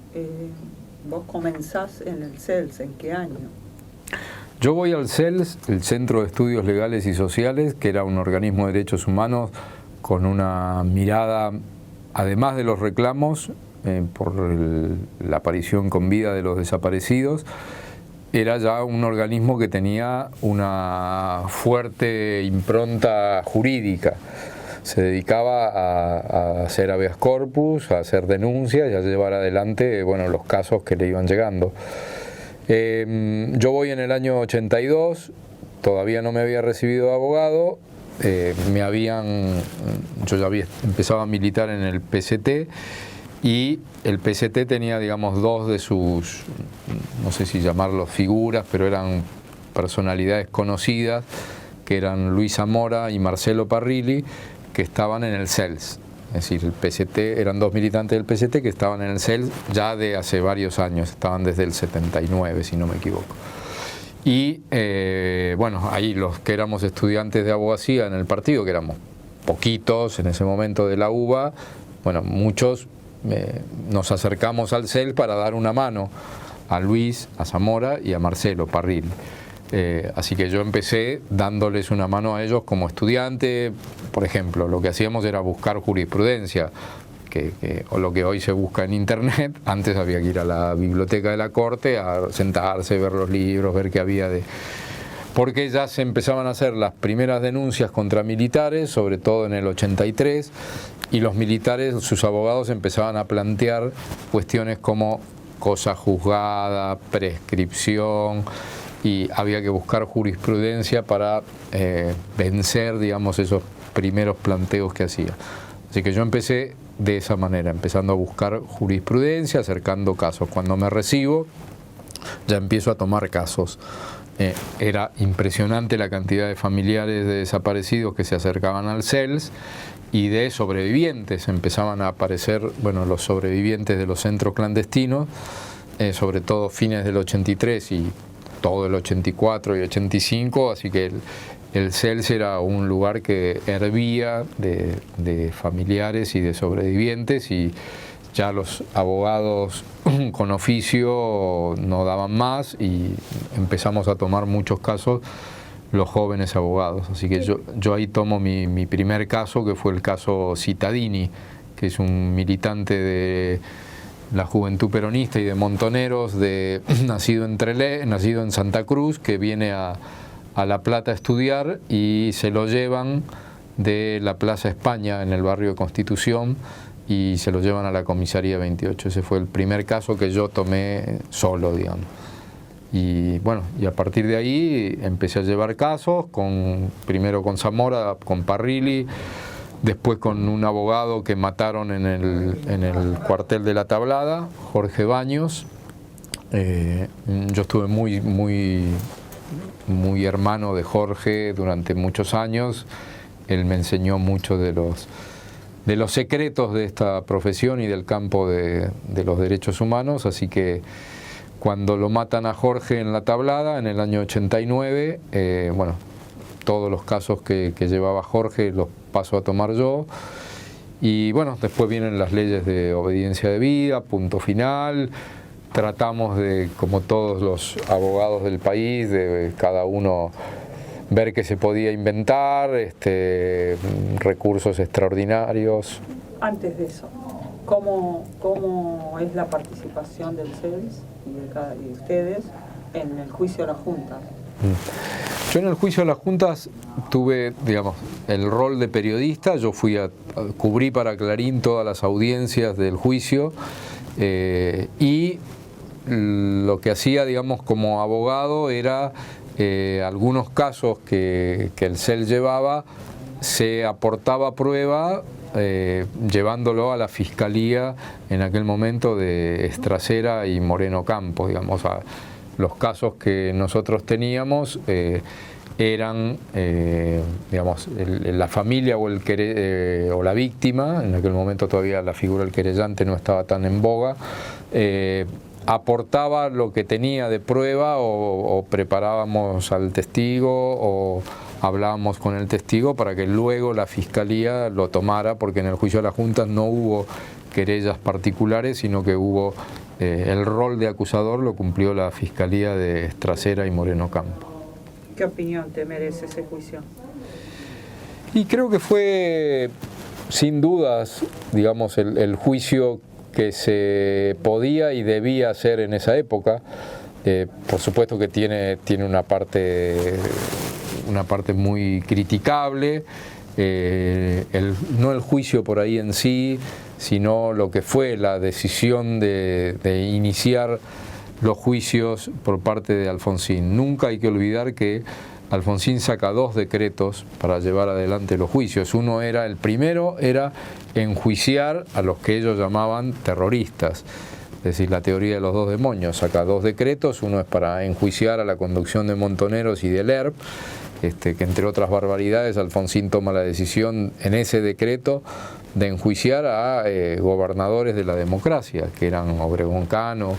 vos comenzás en el CELS, ¿en qué año? Yo voy al CELS, el Centro de Estudios Legales y Sociales, que era un organismo de derechos humanos con una mirada, además de los reclamos por la aparición con vida de los desaparecidos, era ya un organismo que tenía una fuerte impronta jurídica. Se dedicaba a hacer habeas corpus, a hacer denuncias y a llevar adelante los casos que le iban llegando. Yo voy en el año 82, todavía no me había recibido de abogado, yo ya había empezado a militar en el PCT y el PCT tenía, dos de sus, no sé si llamarlos figuras, pero eran personalidades conocidas, que eran Luis Zamora y Marcelo Parrilli, que estaban en el CELS. Es decir, el PCT, eran dos militantes del PCT que estaban en el CELS ya de hace varios años, estaban desde el 79, si no me equivoco. Y ahí los que éramos estudiantes de abogacía en el partido, que éramos poquitos en ese momento de la UBA, muchos nos acercamos al CELS para dar una mano a Luis, a Zamora y a Marcelo Parrilli. Así que yo empecé dándoles una mano a ellos como estudiante. Por ejemplo, lo que hacíamos era buscar jurisprudencia, o lo que hoy se busca en internet. Antes había que ir a la biblioteca de la corte, a sentarse, ver los libros, ver qué había de... Porque ya se empezaban a hacer las primeras denuncias contra militares, sobre todo en el 83, y los militares, sus abogados, empezaban a plantear cuestiones como cosa juzgada, prescripción, y había que buscar jurisprudencia para vencer, digamos, esos primeros planteos que hacía. Así que yo empecé de esa manera, empezando a buscar jurisprudencia, acercando casos. Cuando me recibo, ya empiezo a tomar casos. Era impresionante la cantidad de familiares de desaparecidos que se acercaban al CELS, y de sobrevivientes empezaban a aparecer, bueno, los sobrevivientes de los centros clandestinos, sobre todo fines del 83 y todo el 84 y 85, así que el CELS era un lugar que hervía de familiares y de sobrevivientes, y ya los abogados con oficio no daban más y empezamos a tomar muchos casos los jóvenes abogados. Así que yo ahí tomo mi primer caso, que fue el caso Cittadini, que es un militante de la Juventud Peronista y de Montoneros, nacido en Santa Cruz, que viene a La Plata a estudiar, y se lo llevan de la Plaza España en el barrio de Constitución y se lo llevan a la comisaría 28. Ese fue el primer caso que yo tomé solo, digamos. Y bueno, y a partir de ahí empecé a llevar casos, primero con Zamora, con Parrilli, después con un abogado que mataron en el cuartel de La Tablada, Jorge Baños. Yo estuve muy hermano de Jorge durante muchos años. Él me enseñó mucho de los secretos de esta profesión y del campo de los derechos humanos, así que cuando lo matan a Jorge en La Tablada, en el año 89, bueno, todos los casos que llevaba Jorge los paso a tomar yo, y bueno, después vienen las leyes de obediencia debida, punto final. Tratamos de, como todos los abogados del país, de cada uno ver qué se podía inventar, recursos extraordinarios. Antes de eso, ¿cómo es la participación del CELS y de ustedes en el juicio a las juntas? Yo en el juicio a las juntas tuve, digamos, el rol de periodista. Yo cubrí para Clarín todas las audiencias del juicio, y lo que hacía, digamos, como abogado era algunos casos que el CELS llevaba, se aportaba prueba llevándolo a la Fiscalía en aquel momento de Estracera y Moreno Campos, digamos. Los casos que nosotros teníamos eran, digamos, la familia o la víctima, en aquel momento todavía la figura del querellante no estaba tan en boga, aportaba lo que tenía de prueba, o preparábamos al testigo o hablábamos con el testigo para que luego la Fiscalía lo tomara, porque en el juicio de las juntas no hubo querellas particulares, sino que hubo el rol de acusador lo cumplió la Fiscalía de Estracera y Moreno Campo. ¿Qué opinión te merece ese juicio? Y creo que fue, sin dudas, digamos, el juicio que se podía y debía hacer en esa época. Por supuesto que tiene una parte muy criticable, no el juicio por ahí en sí, sino lo que fue la decisión de iniciar los juicios por parte de Alfonsín. Nunca hay que olvidar que Alfonsín saca 2 decretos para llevar adelante los juicios. El primero era enjuiciar a los que ellos llamaban terroristas, es decir, la teoría de los 2 demonios. Saca 2 decretos, uno es para enjuiciar a la conducción de Montoneros y del ERP, que entre otras barbaridades Alfonsín toma la decisión en ese decreto de enjuiciar a gobernadores de la democracia, que eran Obregón Cano.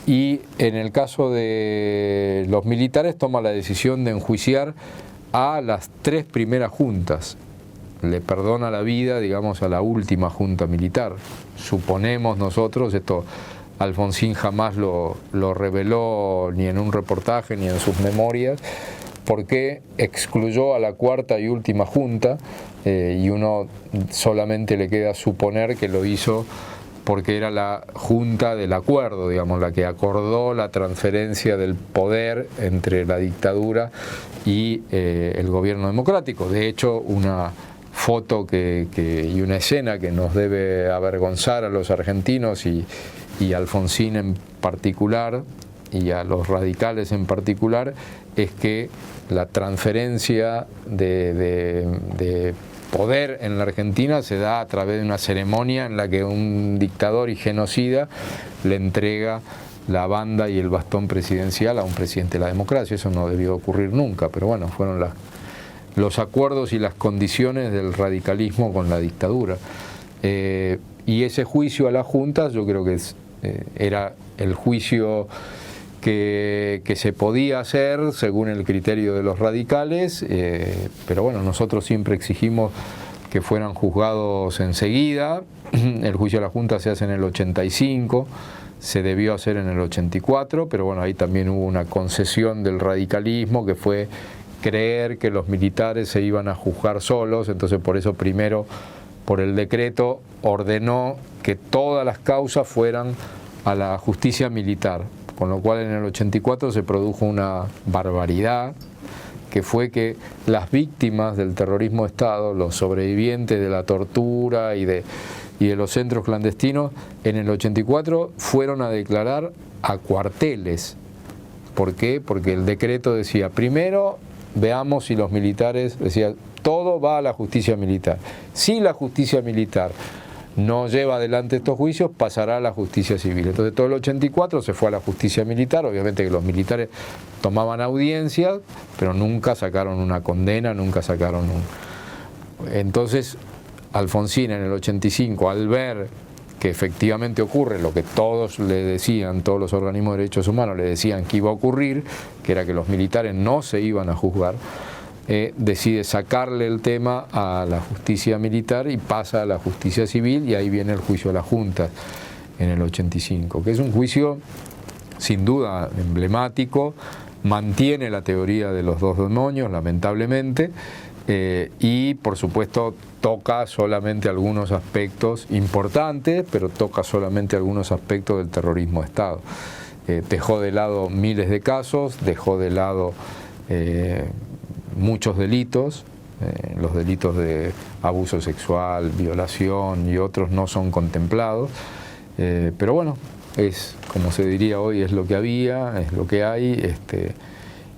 Y en el caso de los militares toma la decisión de enjuiciar a las 3 primeras juntas. Le perdona la vida, digamos, a la última junta militar. Suponemos nosotros, esto Alfonsín jamás lo reveló ni en un reportaje ni en sus memorias, porque excluyó a la cuarta y última junta, y uno solamente le queda suponer que lo hizo porque era la junta del acuerdo, digamos, la que acordó la transferencia del poder entre la dictadura y el gobierno democrático. De hecho, una foto y una escena que nos debe avergonzar a los argentinos y a Alfonsín en particular, y a los radicales en particular, es que la transferencia de poder en la Argentina se da a través de una ceremonia en la que un dictador y genocida le entrega la banda y el bastón presidencial a un presidente de la democracia. Eso no debió ocurrir nunca, pero bueno, fueron los acuerdos y las condiciones del radicalismo con la dictadura. Y ese juicio a las juntas, yo creo que era el juicio que se podía hacer según el criterio de los radicales, pero bueno, nosotros siempre exigimos que fueran juzgados enseguida. El juicio a la Junta se hace en el 85, se debió hacer en el 84, pero bueno, ahí también hubo una concesión del radicalismo, que fue creer que los militares se iban a juzgar solos. Entonces por eso primero, por el decreto, ordenó que todas las causas fueran a la justicia militar, con lo cual en el 84 se produjo una barbaridad, que fue que las víctimas del terrorismo de Estado, los sobrevivientes de la tortura y de los centros clandestinos, en el 84 fueron a declarar a cuarteles. ¿Por qué? Porque el decreto decía, primero veamos si los militares, decía, todo va a la justicia militar. Si la justicia militar no lleva adelante estos juicios, pasará a la justicia civil. Entonces todo el 84 se fue a la justicia militar. Obviamente que los militares tomaban audiencias, pero nunca sacaron una condena, nunca sacaron Entonces Alfonsín en el 85, al ver que efectivamente ocurre lo que todos le decían, todos los organismos de derechos humanos le decían que iba a ocurrir, que era que los militares no se iban a juzgar, decide sacarle el tema a la justicia militar y pasa a la justicia civil, y ahí viene el juicio a la Junta en el 85, que es un juicio sin duda emblemático, mantiene la teoría de los dos demonios, lamentablemente, y por supuesto toca solamente algunos aspectos importantes, pero toca solamente algunos aspectos del terrorismo de Estado. Dejó de lado miles de casos, dejó de lado muchos delitos, los delitos de abuso sexual, violación y otros no son contemplados, pero bueno, es, como se diría hoy, es lo que había, es lo que hay,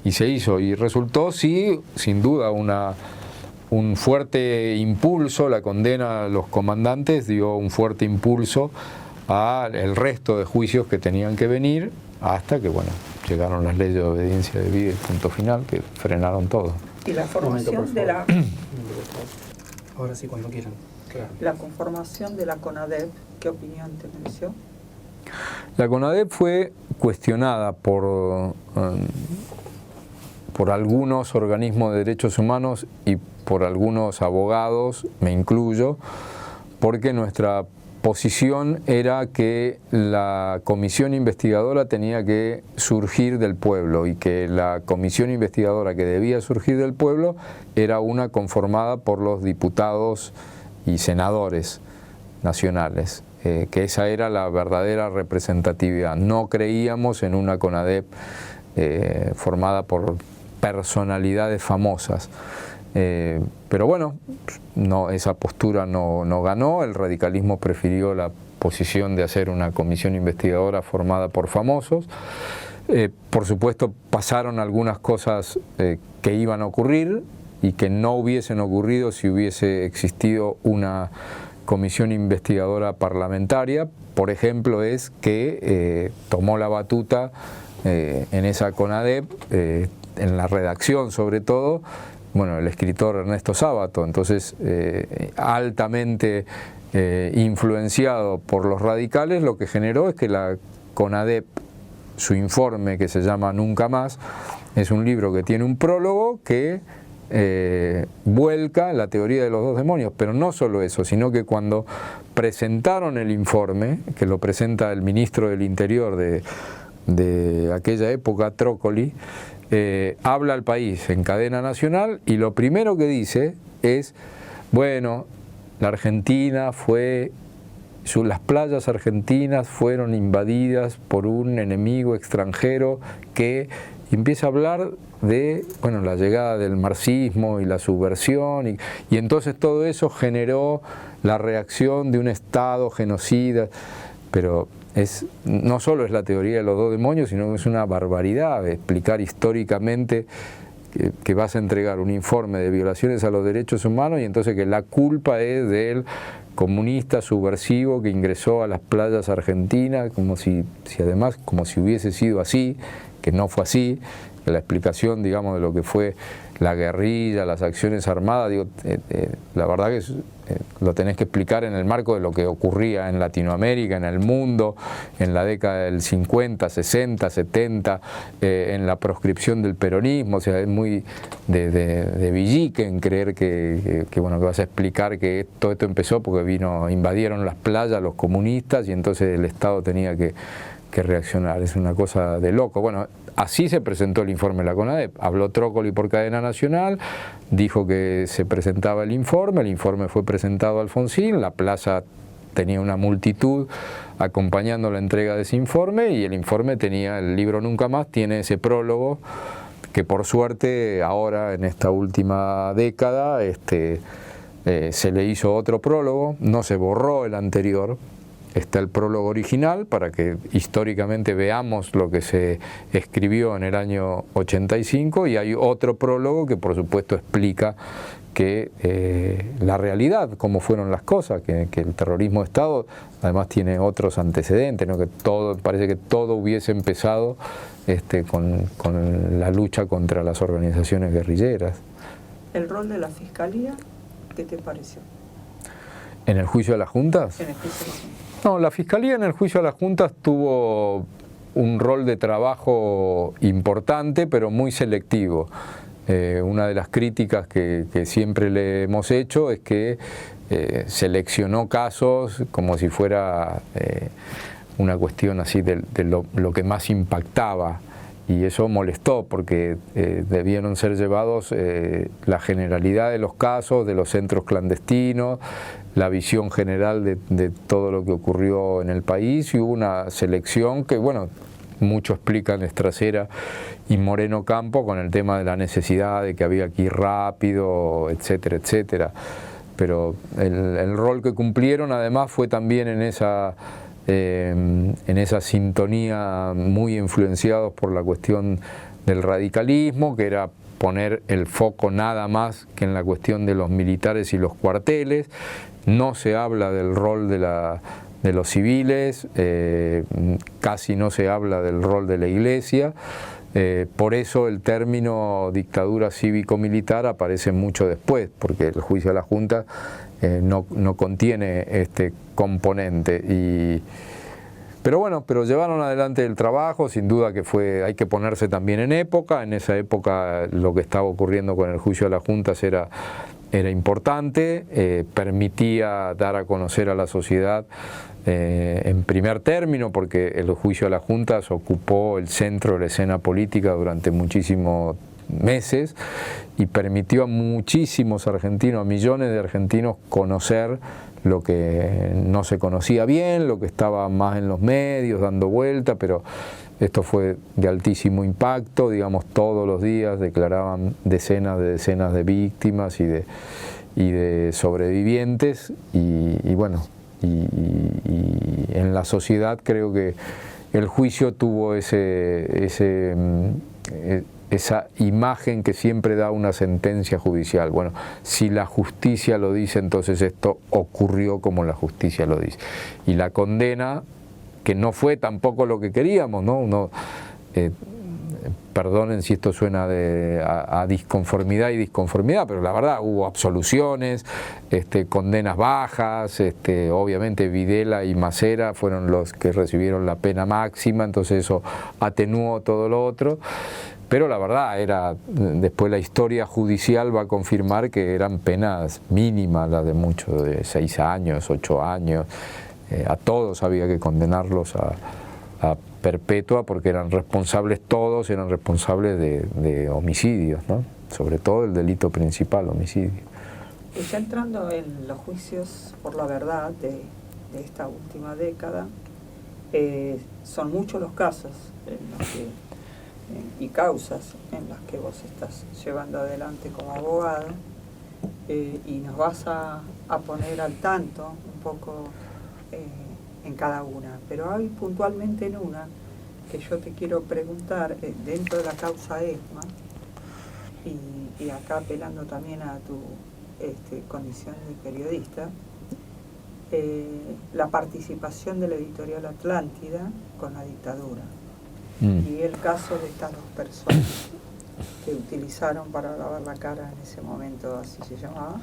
y se hizo, y resultó, sí, sin duda, un fuerte impulso. La condena a los comandantes dio un fuerte impulso al resto de juicios que tenían que venir, hasta que, bueno, llegaron las leyes de obediencia debida y punto final, que frenaron todo. Y la formación de la... Ahora sí, cuando quieran. Claro. La conformación de la CONADEP, ¿qué opinión te mereció? La CONADEP fue cuestionada por algunos organismos de derechos humanos y por algunos abogados, me incluyo, porque nuestra posición era que la comisión investigadora tenía que surgir del pueblo, y que la comisión investigadora que debía surgir del pueblo era una conformada por los diputados y senadores nacionales, que esa era la verdadera representatividad. No creíamos en una CONADEP formada por personalidades famosas. Pero bueno, no, esa postura no ganó. El radicalismo prefirió la posición de hacer una comisión investigadora formada por famosos. Por supuesto, pasaron algunas cosas que iban a ocurrir y que no hubiesen ocurrido si hubiese existido una comisión investigadora parlamentaria. Por ejemplo, es que tomó la batuta en esa CONADEP, en la redacción sobre todo, bueno, el escritor Ernesto Sábato. Entonces, altamente influenciado por los radicales, lo que generó es que la CONADEP, su informe, que se llama Nunca Más, es un libro que tiene un prólogo que vuelca la teoría de los dos demonios, pero no solo eso, sino que cuando presentaron el informe, que lo presenta el ministro del Interior de aquella época, Trócoli, habla al país en cadena nacional y lo primero que dice es, bueno, la Argentina las playas argentinas fueron invadidas por un enemigo extranjero que empieza a hablar de, bueno, la llegada del marxismo y la subversión y entonces todo eso generó la reacción de un Estado genocida, pero no solo es la teoría de los dos demonios, sino que es una barbaridad explicar históricamente que vas a entregar un informe de violaciones a los derechos humanos y entonces que la culpa es del comunista subversivo que ingresó a las playas argentinas, como si hubiese sido así, que no fue así, que la explicación, digamos, de lo que fue la guerrilla, las acciones armadas, la verdad que lo tenés que explicar en el marco de lo que ocurría en Latinoamérica, en el mundo, en la década del 50, 60, 70, en la proscripción del peronismo. O sea, es muy de Villique en creer que vas a explicar que todo esto empezó porque invadieron las playas los comunistas y entonces el Estado tenía que reaccionar. Es una cosa de loco. Bueno, así se presentó el informe de la CONADEP. Habló Trócoli por cadena nacional, dijo que se presentaba el informe fue presentado a Alfonsín, la plaza tenía una multitud acompañando la entrega de ese informe y el informe tenía, el libro Nunca Más tiene ese prólogo que por suerte ahora en esta última década se le hizo otro prólogo, no se borró el anterior. Está el prólogo original para que históricamente veamos lo que se escribió en el año 85 y hay otro prólogo que por supuesto explica que la realidad, cómo fueron las cosas, que el terrorismo de Estado además tiene otros antecedentes, ¿no? Parece que todo hubiese empezado con la lucha contra las organizaciones guerrilleras. ¿El rol de la Fiscalía qué te pareció? ¿En el juicio de las juntas? En el juicio de las juntas. No, la Fiscalía en el juicio a las juntas tuvo un rol de trabajo importante, pero muy selectivo. Una de las críticas que siempre le hemos hecho es que seleccionó casos como si fuera una cuestión así de lo que más impactaba. Y eso molestó porque debieron ser llevados la generalidad de los casos, de los centros clandestinos, la visión general de todo lo que ocurrió en el país y hubo una selección que, bueno, mucho explican Estracera y Moreno Campo con el tema de la necesidad de que había que ir rápido, etcétera, etcétera. Pero el rol que cumplieron además fue también en esa sintonía muy influenciados por la cuestión del radicalismo, que era poner el foco nada más que en la cuestión de los militares y los cuarteles. No se habla del rol de los civiles, casi no se habla del rol de la Iglesia. Por eso el término dictadura cívico-militar aparece mucho después, porque el juicio a la Junta no contiene este componente. Pero llevaron adelante el trabajo, sin duda que hay que ponerse también en época. En esa época lo que estaba ocurriendo con el juicio a las juntas era importante, permitía dar a conocer a la sociedad en primer término, porque el juicio a las juntas ocupó el centro de la escena política durante muchísimos meses y permitió a muchísimos argentinos, a millones de argentinos conocer lo que no se conocía bien, lo que estaba más en los medios dando vuelta, pero esto fue de altísimo impacto, digamos, todos los días declaraban decenas de víctimas y de sobrevivientes y bueno, y en la sociedad creo que el juicio tuvo esa imagen que siempre da una sentencia judicial. Bueno, si la justicia lo dice, entonces esto ocurrió como la justicia lo dice. Y la condena, que no fue tampoco lo que queríamos, ¿no? Perdonen si esto suena a disconformidad y disconformidad, pero la verdad hubo absoluciones, condenas bajas, obviamente Videla y Macera fueron los que recibieron la pena máxima, entonces eso atenuó todo lo otro. Pero la verdad era, después la historia judicial va a confirmar que eran penas mínimas, las de muchos, de 6 años, 8 años. A todos había que condenarlos a perpetua porque eran responsables, todos eran responsables de homicidios, ¿no? Sobre todo el delito principal, homicidio. Y ya entrando en los juicios por la verdad de esta última década, son muchos los casos en los que, y causas en las que vos estás llevando adelante como abogado, y nos vas a poner al tanto un poco en cada una, pero hay puntualmente en una que yo te quiero preguntar, dentro de la causa ESMA, y acá apelando también a tu condición de periodista, la participación de la editorial Atlántida con la dictadura, y el caso de estas 2 personas que utilizaron para lavar la cara en ese momento, así se llamaba,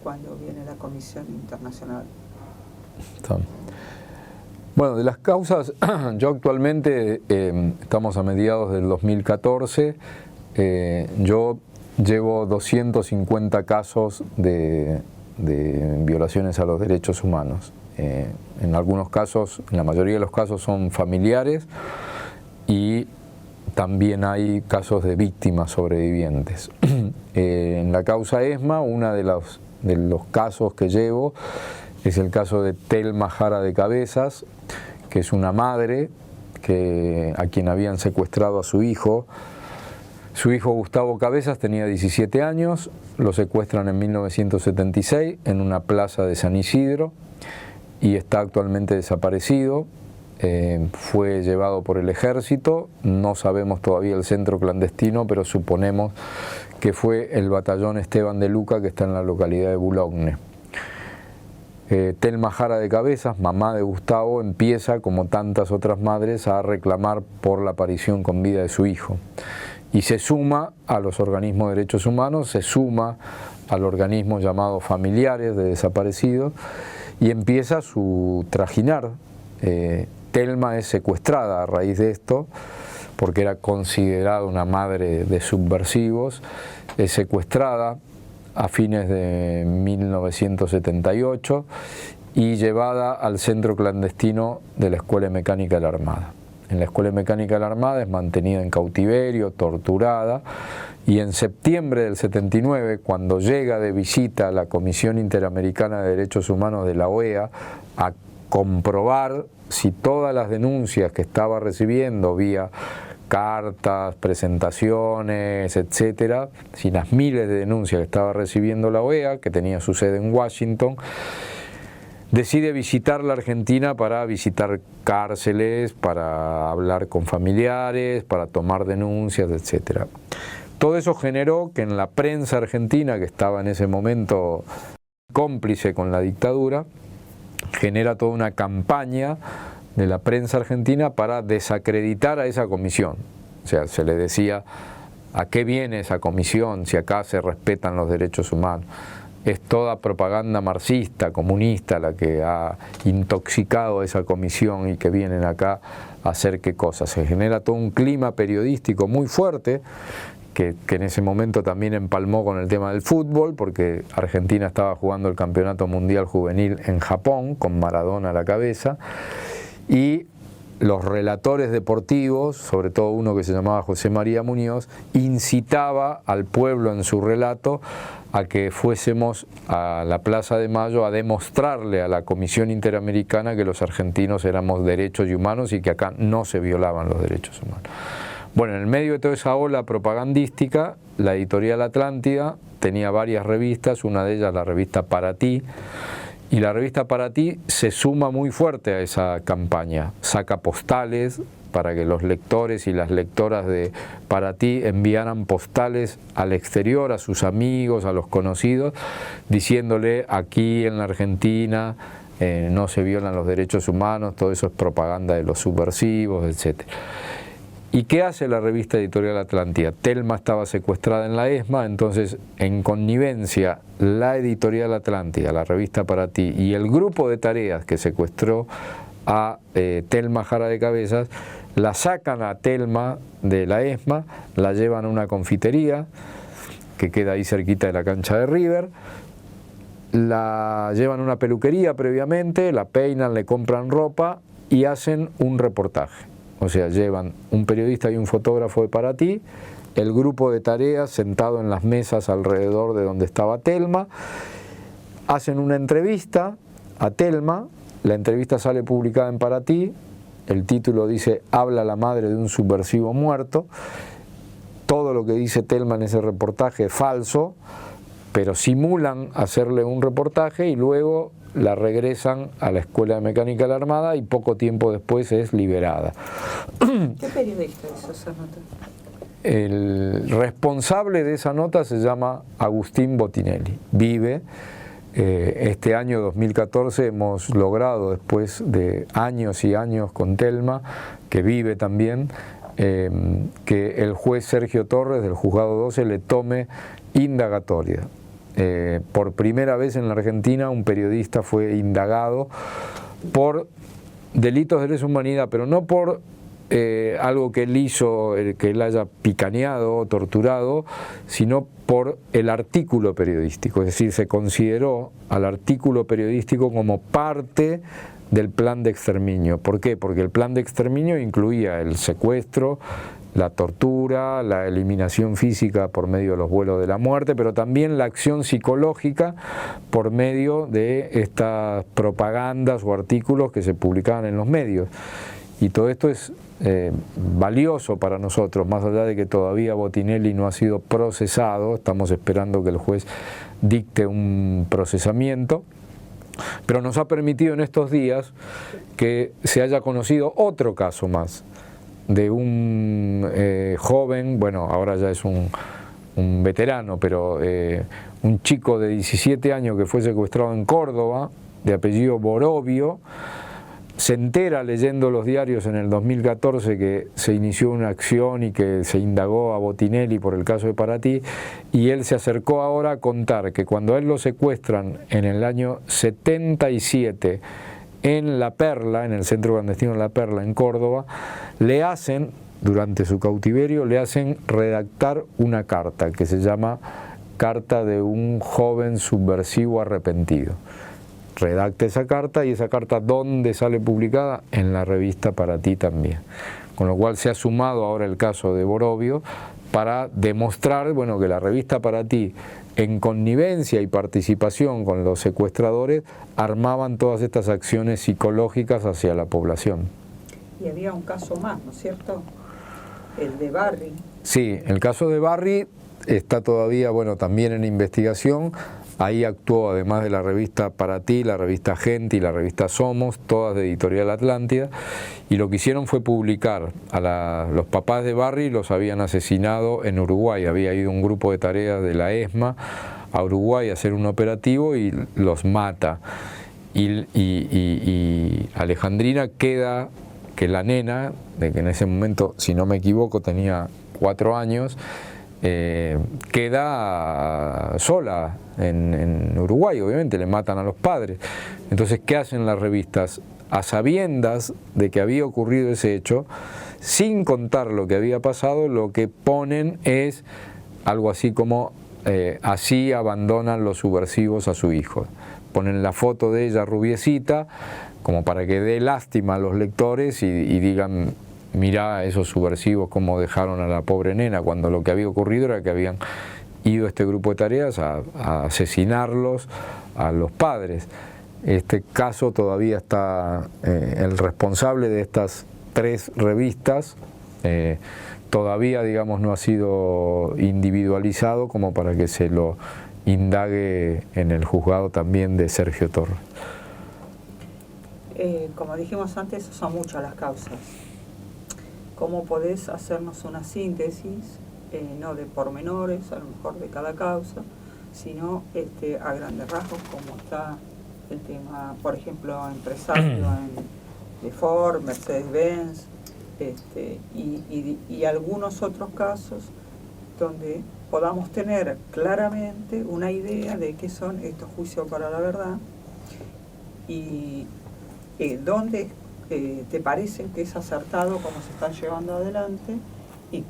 cuando viene la Comisión Internacional. Bueno, de las causas, yo actualmente, estamos a mediados del 2014, yo llevo 250 casos de violaciones a los derechos humanos. En algunos casos, en la mayoría de los casos son familiares, y también hay casos de víctimas sobrevivientes. En la causa ESMA, uno de los casos que llevo es el caso de Telma Jara de Cabezas, que es una madre a quien habían secuestrado a su hijo. Su hijo Gustavo Cabezas tenía 17 años, lo secuestran en 1976 en una plaza de San Isidro y está actualmente desaparecido. Fue llevado por el ejército, no sabemos todavía el centro clandestino, pero suponemos que fue el batallón Esteban de Luca, que está en la localidad de Boulogne. Telma Jara de Cabezas, mamá de Gustavo, empieza, como tantas otras madres, a reclamar por la aparición con vida de su hijo. Y se suma a los organismos de derechos humanos, se suma al organismo llamado Familiares de Desaparecidos, y empieza su trajinar. Telma es secuestrada a raíz de esto, porque era considerada una madre de subversivos. Es secuestrada a fines de 1978 y llevada al centro clandestino de la Escuela Mecánica de la Armada. En la Escuela Mecánica de la Armada es mantenida en cautiverio, torturada, y en septiembre del 79, cuando llega de visita a la Comisión Interamericana de Derechos Humanos de la OEA a comprobar si todas las denuncias que estaba recibiendo vía cartas, presentaciones, etcétera, si las miles de denuncias que estaba recibiendo la OEA, que tenía su sede en Washington, decide visitar la Argentina para visitar cárceles, para hablar con familiares, para tomar denuncias, etcétera. Todo eso generó que en la prensa argentina, que estaba en ese momento cómplice con la dictadura, genera toda una campaña de la prensa argentina para desacreditar a esa comisión. O sea, se le decía, ¿a qué viene esa comisión si acá se respetan los derechos humanos? Es toda propaganda marxista, comunista, la que ha intoxicado a esa comisión y que vienen acá a hacer qué cosas. Se genera todo un clima periodístico muy fuerte, que en ese momento también empalmó con el tema del fútbol, porque Argentina estaba jugando el Campeonato Mundial Juvenil en Japón, con Maradona a la cabeza, y los relatores deportivos, sobre todo uno que se llamaba José María Muñoz, incitaba al pueblo en su relato a que fuésemos a la Plaza de Mayo a demostrarle a la Comisión Interamericana que los argentinos éramos derechos y humanos y que acá no se violaban los derechos humanos. Bueno, en el medio de toda esa ola propagandística, la editorial Atlántida tenía varias revistas, una de ellas la revista Para Ti, y la revista Para Ti se suma muy fuerte a esa campaña, saca postales para que los lectores y las lectoras de Para Ti enviaran postales al exterior, a sus amigos, a los conocidos, diciéndole aquí en la Argentina no se violan los derechos humanos, todo eso es propaganda de los subversivos, etc. ¿Y qué hace la revista editorial Atlántida? Telma estaba secuestrada en la ESMA, entonces en connivencia la editorial Atlántida, la revista Para Ti y el grupo de tareas que secuestró a Telma Jara de Cabezas, la sacan a Telma de la ESMA, la llevan a una confitería que queda ahí cerquita de la cancha de River, la llevan a una peluquería previamente, la peinan, le compran ropa y hacen un reportaje. O sea, llevan un periodista y un fotógrafo de Para Ti, el grupo de tareas sentado en las mesas alrededor de donde estaba Telma, hacen una entrevista a Telma, la entrevista sale publicada en Para Ti, el título dice "Habla la madre de un subversivo muerto", todo lo que dice Telma en ese reportaje es falso, pero simulan hacerle un reportaje y luego la regresan a la Escuela de Mecánica de la Armada y poco tiempo después es liberada. ¿Qué periodista hizo esa nota? El responsable de esa nota se llama Agustín Botinelli, vive. Este año 2014 hemos logrado, después de años y años con Telma, que vive también, que el juez Sergio Torres del Juzgado 12 le tome indagatoria. Por primera vez en la Argentina un periodista fue indagado por delitos de lesa humanidad, pero no por algo que él hizo, que él haya picaneado o torturado, sino por el artículo periodístico. Es decir, se consideró al artículo periodístico como parte del plan de exterminio. ¿Por qué? Porque el plan de exterminio incluía el secuestro, la tortura, la eliminación física por medio de los vuelos de la muerte, pero también la acción psicológica por medio de estas propagandas o artículos que se publicaban en los medios. Y todo esto es valioso para nosotros, más allá de que todavía Botinelli no ha sido procesado, estamos esperando que el juez dicte un procesamiento, pero nos ha permitido en estos días que se haya conocido otro caso más, de un joven, bueno, ahora ya es un veterano, pero un chico de 17 años que fue secuestrado en Córdoba, de apellido Borovio. Se entera leyendo los diarios en el 2014 que se inició una acción y que se indagó a Botinelli por el caso de Para Ti, y él se acercó ahora a contar que cuando a él lo secuestran en el año 77 en La Perla, en el centro clandestino de La Perla, en Córdoba, le hacen, durante su cautiverio, le hacen redactar una carta que se llama Carta de un joven subversivo arrepentido. Redacta esa carta, y esa carta, ¿dónde sale publicada? En la revista Para Ti también. Con lo cual se ha sumado ahora el caso de Borovio para demostrar, bueno, que la revista Para Ti, en connivencia y participación con los secuestradores, armaban todas estas acciones psicológicas hacia la población. Y había un caso más, ¿no es cierto? El de Barry. Sí, el caso de Barry está todavía, bueno, también en investigación. Ahí actuó, además de la revista Para Ti, la revista Gente y la revista Somos, todas de Editorial Atlántida, y lo que hicieron fue publicar a los papás de Barry. Los habían asesinado en Uruguay, había ido un grupo de tareas de la ESMA a Uruguay a hacer un operativo y los mata. Y Alejandrina queda, que la nena, de que en ese momento, si no me equivoco, tenía 4 años, queda sola en Uruguay. Obviamente le matan a los padres. Entonces, ¿qué hacen las revistas? A sabiendas de que había ocurrido ese hecho, sin contar lo que había pasado, lo que ponen es algo así como así abandonan los subversivos a su hijo. Ponen la foto de ella rubiecita como para que dé lástima a los lectores y digan: mirá esos subversivos cómo dejaron a la pobre nena, cuando lo que había ocurrido era que habían ido este grupo de tareas a asesinarlos a los padres. Este caso todavía está, el responsable de estas 3 revistas todavía, digamos, no ha sido individualizado como para que se lo indague en el juzgado también de Sergio Torres. Como dijimos antes, son muchas las causas. ¿Cómo podés hacernos una síntesis, no de pormenores, a lo mejor de cada causa, sino a grandes rasgos, como está el tema, por ejemplo, empresario de Ford, Mercedes-Benz, y algunos otros casos donde podamos tener claramente una idea de qué son estos juicios para la verdad y dónde te parecen que es acertado cómo se están llevando adelante y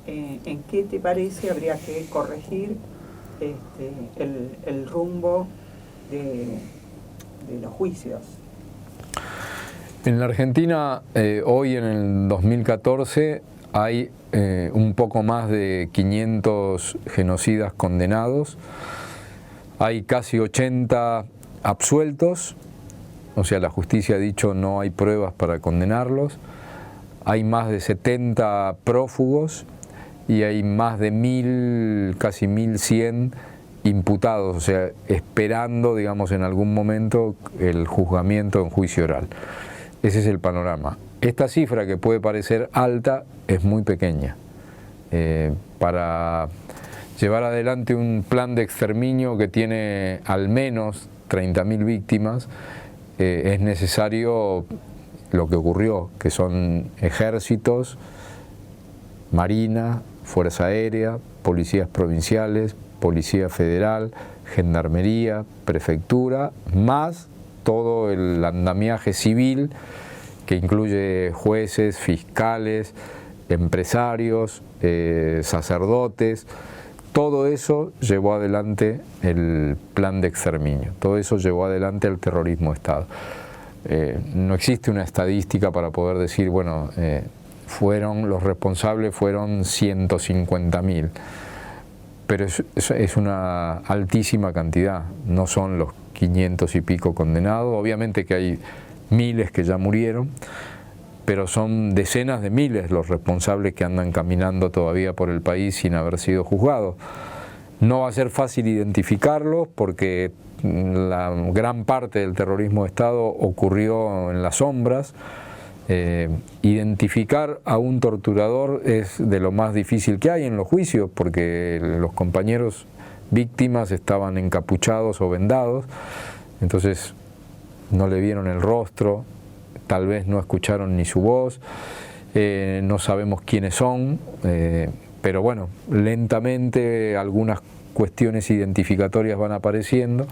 en qué te parece habría que corregir el rumbo de los juicios. En la Argentina, hoy en el 2014, hay un poco más de 500 genocidas condenados, hay casi 80 absueltos, o sea, la justicia ha dicho no hay pruebas para condenarlos, hay más de 70 prófugos y hay más de 1000, casi 1100 imputados, o sea, esperando, digamos, en algún momento el juzgamiento en juicio oral. Ese es el panorama. Esta cifra, que puede parecer alta, es muy pequeña. Para llevar adelante un plan de exterminio que tiene al menos 30.000 víctimas, es necesario lo que ocurrió, que son ejércitos, marina, fuerza aérea, policías provinciales, policía federal, gendarmería, prefectura, más todo el andamiaje civil que incluye jueces, fiscales, empresarios, sacerdotes. Todo eso llevó adelante el plan de exterminio, todo eso llevó adelante el terrorismo de Estado. No existe una estadística para poder decir, bueno, los responsables fueron 150.000, pero es una altísima cantidad, no son los 500 y pico condenados, obviamente que hay miles que ya murieron, pero son decenas de miles los responsables que andan caminando todavía por el país sin haber sido juzgados. No va a ser fácil identificarlos porque la gran parte del terrorismo de Estado ocurrió en las sombras. Identificar a un torturador es de lo más difícil que hay en los juicios, porque los compañeros víctimas estaban encapuchados o vendados, entonces no le vieron el rostro, tal vez no escucharon ni su voz, no sabemos quiénes son, pero bueno, lentamente algunas cuestiones identificatorias van apareciendo,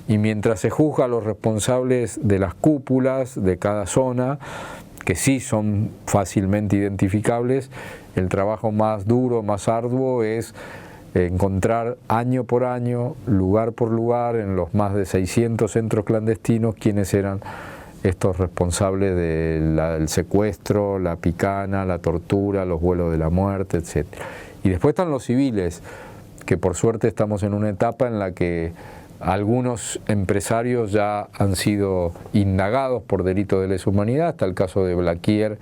y mientras se juzga a los responsables de las cúpulas de cada zona, que sí son fácilmente identificables, el trabajo más duro, más arduo es encontrar año por año, lugar por lugar, en los más de 600 centros clandestinos, quiénes eran estos responsables del secuestro, la picana, la tortura, los vuelos de la muerte, etc. Y después están los civiles, que por suerte estamos en una etapa en la que algunos empresarios ya han sido indagados por delitos de lesa humanidad. Está el caso de Blaquier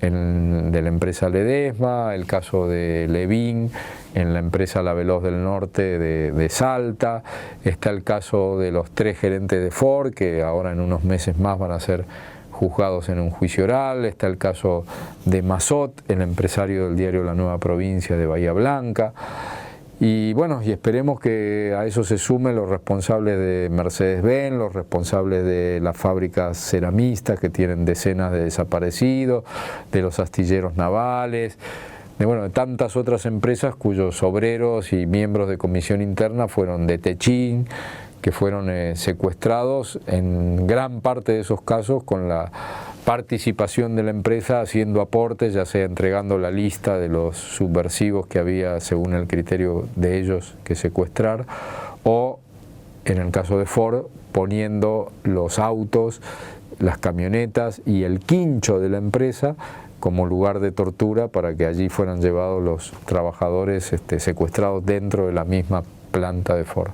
de la empresa Ledesma, el caso de Levín en la empresa La Veloz del Norte de Salta, está el caso de los 3 gerentes de Ford, que ahora en unos meses más van a ser juzgados en un juicio oral, está el caso de Mazot, el empresario del diario La Nueva Provincia de Bahía Blanca. Y bueno, y esperemos que a eso se sumen los responsables de Mercedes-Benz, los responsables de las fábricas ceramistas que tienen decenas de desaparecidos, de los astilleros navales, de tantas otras empresas cuyos obreros y miembros de comisión interna fueron de Techín, que fueron secuestrados en gran parte de esos casos con la participación de la empresa, haciendo aportes, ya sea entregando la lista de los subversivos que había según el criterio de ellos que secuestrar, o en el caso de Ford poniendo los autos, las camionetas y el quincho de la empresa como lugar de tortura para que allí fueran llevados los trabajadores secuestrados dentro de la misma planta de Ford.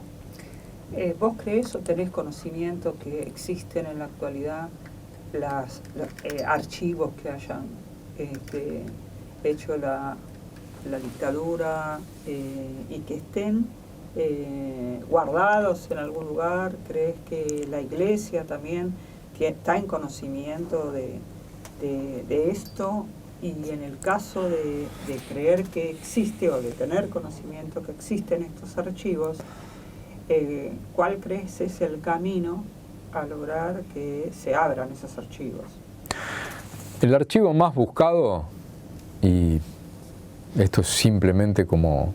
¿Vos creés o tenés conocimiento que existen en la actualidad los archivos que hayan hecho la dictadura y que estén guardados en algún lugar? ¿Crees que la Iglesia también está en conocimiento de esto? Y en el caso de creer que existe o de tener conocimiento que existen estos archivos, ¿cuál crees es el camino a lograr que se abran esos archivos? El archivo más buscado, y esto es simplemente como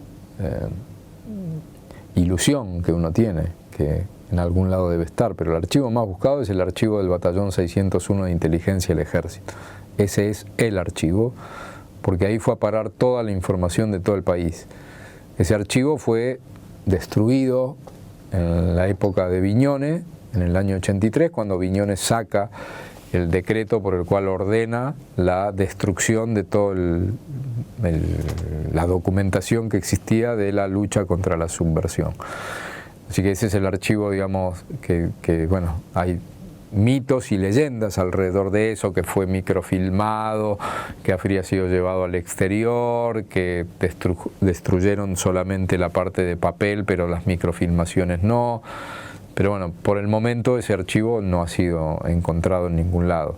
ilusión que uno tiene, que en algún lado debe estar, pero el archivo más buscado es el archivo del Batallón 601 de Inteligencia del Ejército. Ese es el archivo, porque ahí fue a parar toda la información de todo el país. Ese archivo fue destruido en la época de Viñones, en el año 83, cuando Viñones saca el decreto por el cual ordena la destrucción de toda la documentación que existía de la lucha contra la subversión. Así que ese es el archivo, digamos, que bueno, hay mitos y leyendas alrededor de eso, que fue microfilmado, que habría sido llevado al exterior, que destruyeron solamente la parte de papel, pero las microfilmaciones no. Pero bueno, por el momento ese archivo no ha sido encontrado en ningún lado.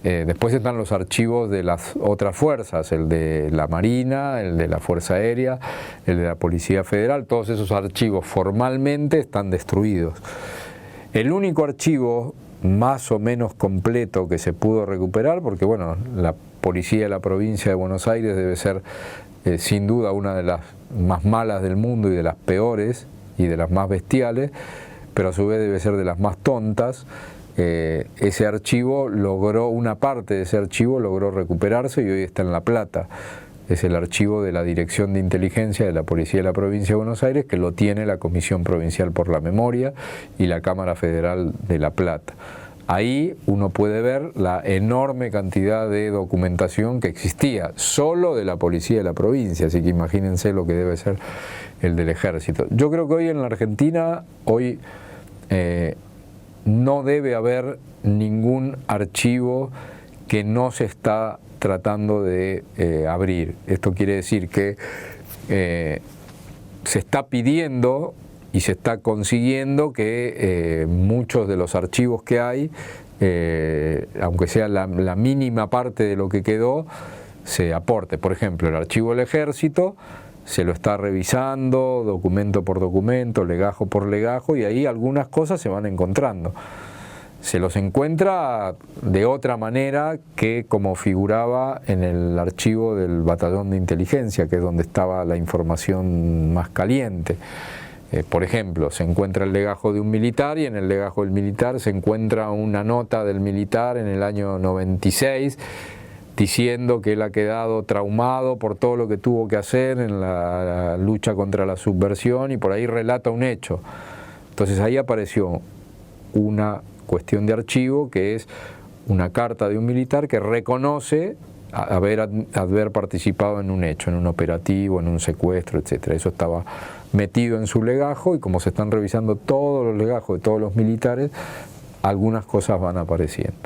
Después están los archivos de las otras fuerzas, el de la Marina, el de la Fuerza Aérea, el de la Policía Federal. Todos esos archivos formalmente están destruidos. El único archivo más o menos completo que se pudo recuperar, porque bueno, la Policía de la Provincia de Buenos Aires debe ser sin duda una de las más malas del mundo y de las peores y de las más bestiales, pero a su vez debe ser de las más tontas. Ese archivo logró, una parte de ese archivo logró recuperarse y hoy está en La Plata. Es el archivo de la Dirección de Inteligencia de la Policía de la Provincia de Buenos Aires, que lo tiene la Comisión Provincial por la Memoria y la Cámara Federal de La Plata. Ahí uno puede ver la enorme cantidad de documentación que existía solo de la Policía de la Provincia, así que imagínense lo que debe ser el del Ejército. Yo creo que hoy en la Argentina, no debe haber ningún archivo que no se está tratando de abrir. Esto quiere decir que se está pidiendo y se está consiguiendo que muchos de los archivos que hay, aunque sea la mínima parte de lo que quedó, se aporte. Por ejemplo, el archivo del Ejército se lo está revisando documento por documento, legajo por legajo, y ahí algunas cosas se van encontrando. Se los encuentra de otra manera que como figuraba en el archivo del Batallón de Inteligencia, que es donde estaba la información más caliente. Por ejemplo, se encuentra el legajo de un militar y en el legajo del militar se encuentra una nota del militar en el año 96 diciendo que él ha quedado traumado por todo lo que tuvo que hacer en la lucha contra la subversión, y por ahí relata un hecho. Entonces ahí apareció una cuestión de archivo que es una carta de un militar que reconoce haber participado en un hecho, en un operativo, en un secuestro, etc. Eso estaba metido en su legajo, y como se están revisando todos los legajos de todos los militares, algunas cosas van apareciendo.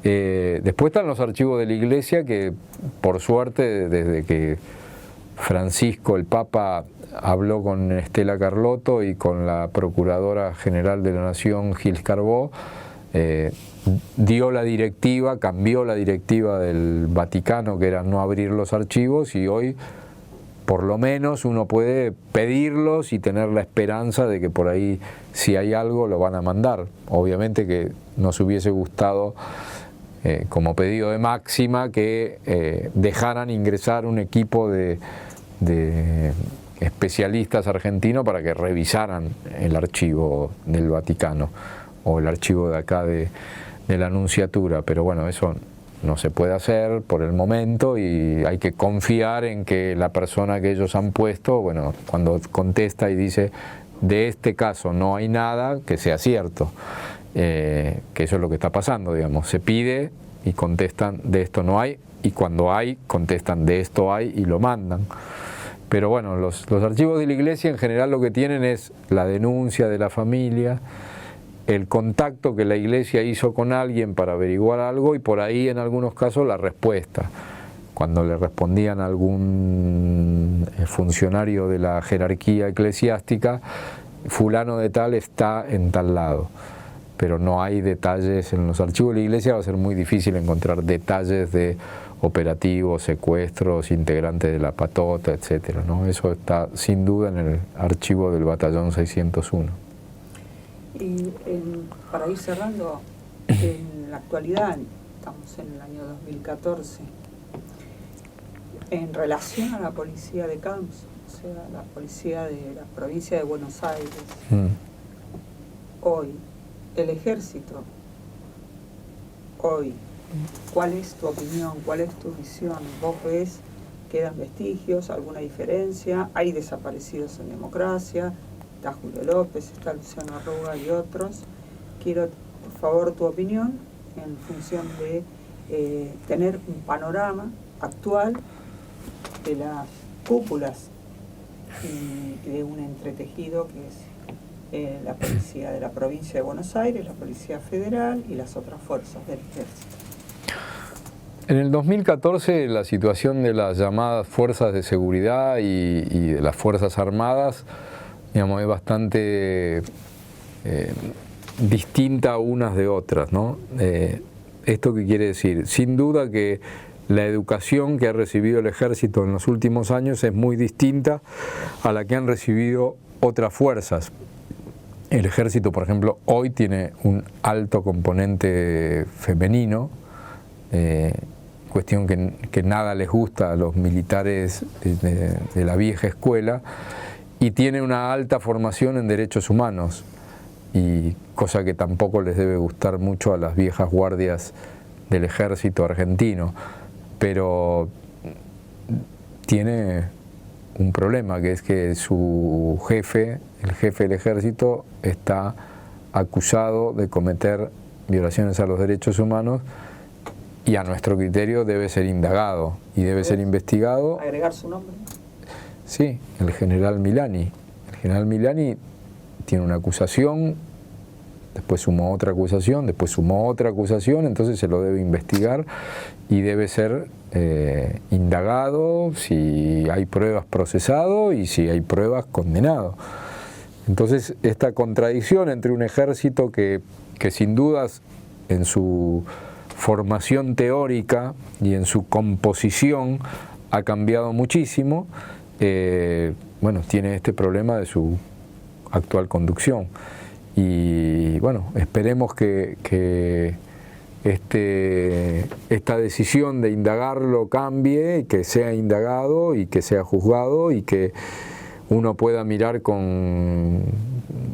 Después están los archivos de la Iglesia, que por suerte desde que Francisco, el Papa, habló con Estela Carlotto y con la Procuradora General de la Nación, Gil Carbó, dio la directiva, cambió la directiva del Vaticano, que era no abrir los archivos, y hoy por lo menos uno puede pedirlos y tener la esperanza de que por ahí, si hay algo, lo van a mandar. Obviamente que nos hubiese gustado, como pedido de máxima, que dejaran ingresar un equipo de especialistas argentinos para que revisaran el archivo del Vaticano o el archivo de acá de la Nunciatura, pero bueno, eso no se puede hacer por el momento, y hay que confiar en que la persona que ellos han puesto, bueno, cuando contesta y dice de este caso no hay nada, que sea cierto, que eso es lo que está pasando, digamos. Se pide y contestan de esto no hay, y cuando hay contestan de esto hay y lo mandan. Pero bueno, los archivos de la Iglesia en general lo que tienen es la denuncia de la familia, el contacto que la Iglesia hizo con alguien para averiguar algo, y por ahí en algunos casos la respuesta. Cuando le respondían a algún funcionario de la jerarquía eclesiástica, fulano de tal está en tal lado, pero no hay detalles. En los archivos de la Iglesia va a ser muy difícil encontrar detalles de operativos, secuestros, integrantes de la patota, etcétera, ¿no? Eso está sin duda en el archivo del Batallón 601. Y para ir cerrando, en la actualidad, estamos en el año 2014, en relación a la policía de Camps, o sea, la policía de la provincia de Buenos Aires, hoy el ejército, hoy, ¿cuál es tu opinión? ¿Cuál es tu visión? ¿Vos ves, quedan vestigios, alguna diferencia? ¿Hay desaparecidos en democracia? Está Julio López, está Luciano Arruga y otros. Quiero, por favor, tu opinión en función de tener un panorama actual de las cúpulas y de un entretejido que es la policía de la provincia de Buenos Aires, la policía federal y las otras fuerzas del ejército. En el 2014 la situación de las llamadas fuerzas de seguridad y de las fuerzas armadas, digamos, es bastante distinta unas de otras, ¿no? ¿Esto qué quiere decir? Sin duda que la educación que ha recibido el ejército en los últimos años es muy distinta a la que han recibido otras fuerzas. El ejército, por ejemplo, hoy tiene un alto componente femenino, cuestión que nada les gusta a los militares de la vieja escuela, y tiene una alta formación en derechos humanos, y cosa que tampoco les debe gustar mucho a las viejas guardias del ejército argentino, pero tiene un problema, que es que su jefe, el jefe del ejército, está acusado de cometer violaciones a los derechos humanos y a nuestro criterio debe ser indagado y debe ser investigado. ¿Agregar su nombre? Sí, el general Milani. El general Milani tiene una acusación, después sumó otra acusación, después sumó otra acusación, entonces se lo debe investigar y debe ser indagado, si hay pruebas procesado y si hay pruebas condenado. Entonces esta contradicción entre un ejército que sin dudas en su formación teórica y en su composición ha cambiado muchísimo, bueno, tiene este problema de su actual conducción. Y bueno, esperemos que esta decisión de indagarlo cambie, y que sea indagado y que sea juzgado y que uno pueda mirar con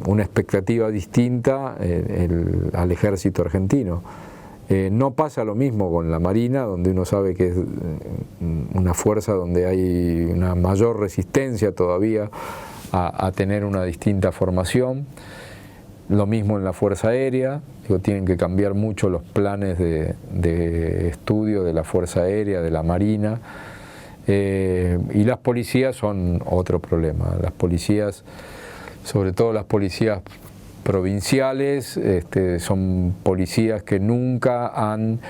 una expectativa distinta al ejército argentino. No pasa lo mismo con la Marina, donde uno sabe que es una fuerza donde hay una mayor resistencia todavía a tener una distinta formación. Lo mismo en la Fuerza Aérea, tienen que cambiar mucho los planes de estudio de la Fuerza Aérea, de la Marina, y las policías son otro problema. Las policías, sobre todo las policías provinciales, son policías que nunca han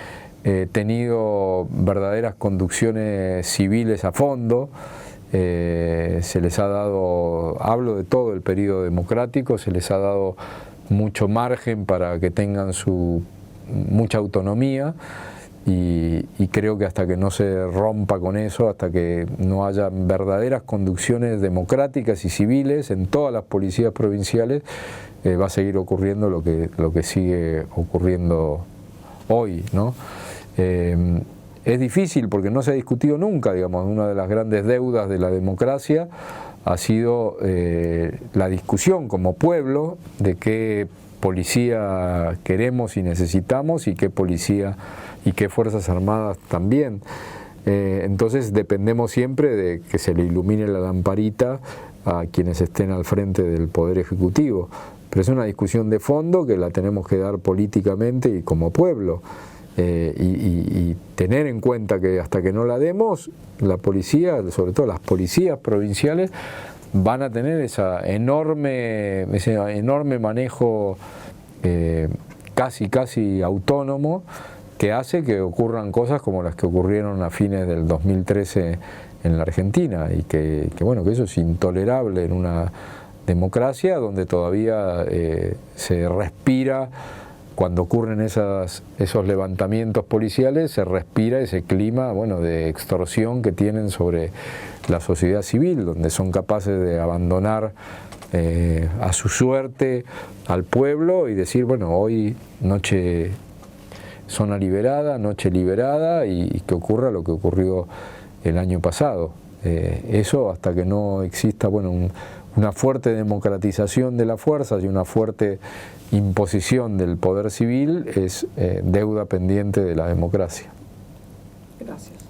tenido verdaderas conducciones civiles a fondo. Se les ha dado, hablo de todo el periodo democrático, se les ha dado mucho margen para que tengan mucha autonomía, y creo que hasta que no se rompa con eso, hasta que no haya verdaderas conducciones democráticas y civiles en todas las policías provinciales, va a seguir ocurriendo lo que sigue ocurriendo hoy, ¿no? Es difícil porque no se ha discutido nunca, digamos, una de las grandes deudas de la democracia ha sido la discusión como pueblo de qué policía queremos y necesitamos y qué policía y qué fuerzas armadas también. Entonces dependemos siempre de que se le ilumine la lamparita a quienes estén al frente del Poder Ejecutivo. Pero es una discusión de fondo que la tenemos que dar políticamente y como pueblo. Y tener en cuenta que hasta que no la demos, la policía, sobre todo las policías provinciales, van a tener ese enorme manejo casi autónomo, que hace que ocurran cosas como las que ocurrieron a fines del 2013 en la Argentina, y que bueno, que eso es intolerable en una democracia donde todavía se respira. Cuando ocurren esos levantamientos policiales, se respira ese clima, bueno, de extorsión que tienen sobre la sociedad civil, donde son capaces de abandonar a su suerte al pueblo y decir, bueno, hoy noche zona liberada, noche liberada, y que ocurra lo que ocurrió el año pasado. Eso hasta que no exista, bueno, una fuerte democratización de las fuerzas y una fuerte imposición del poder civil es deuda pendiente de la democracia. Gracias.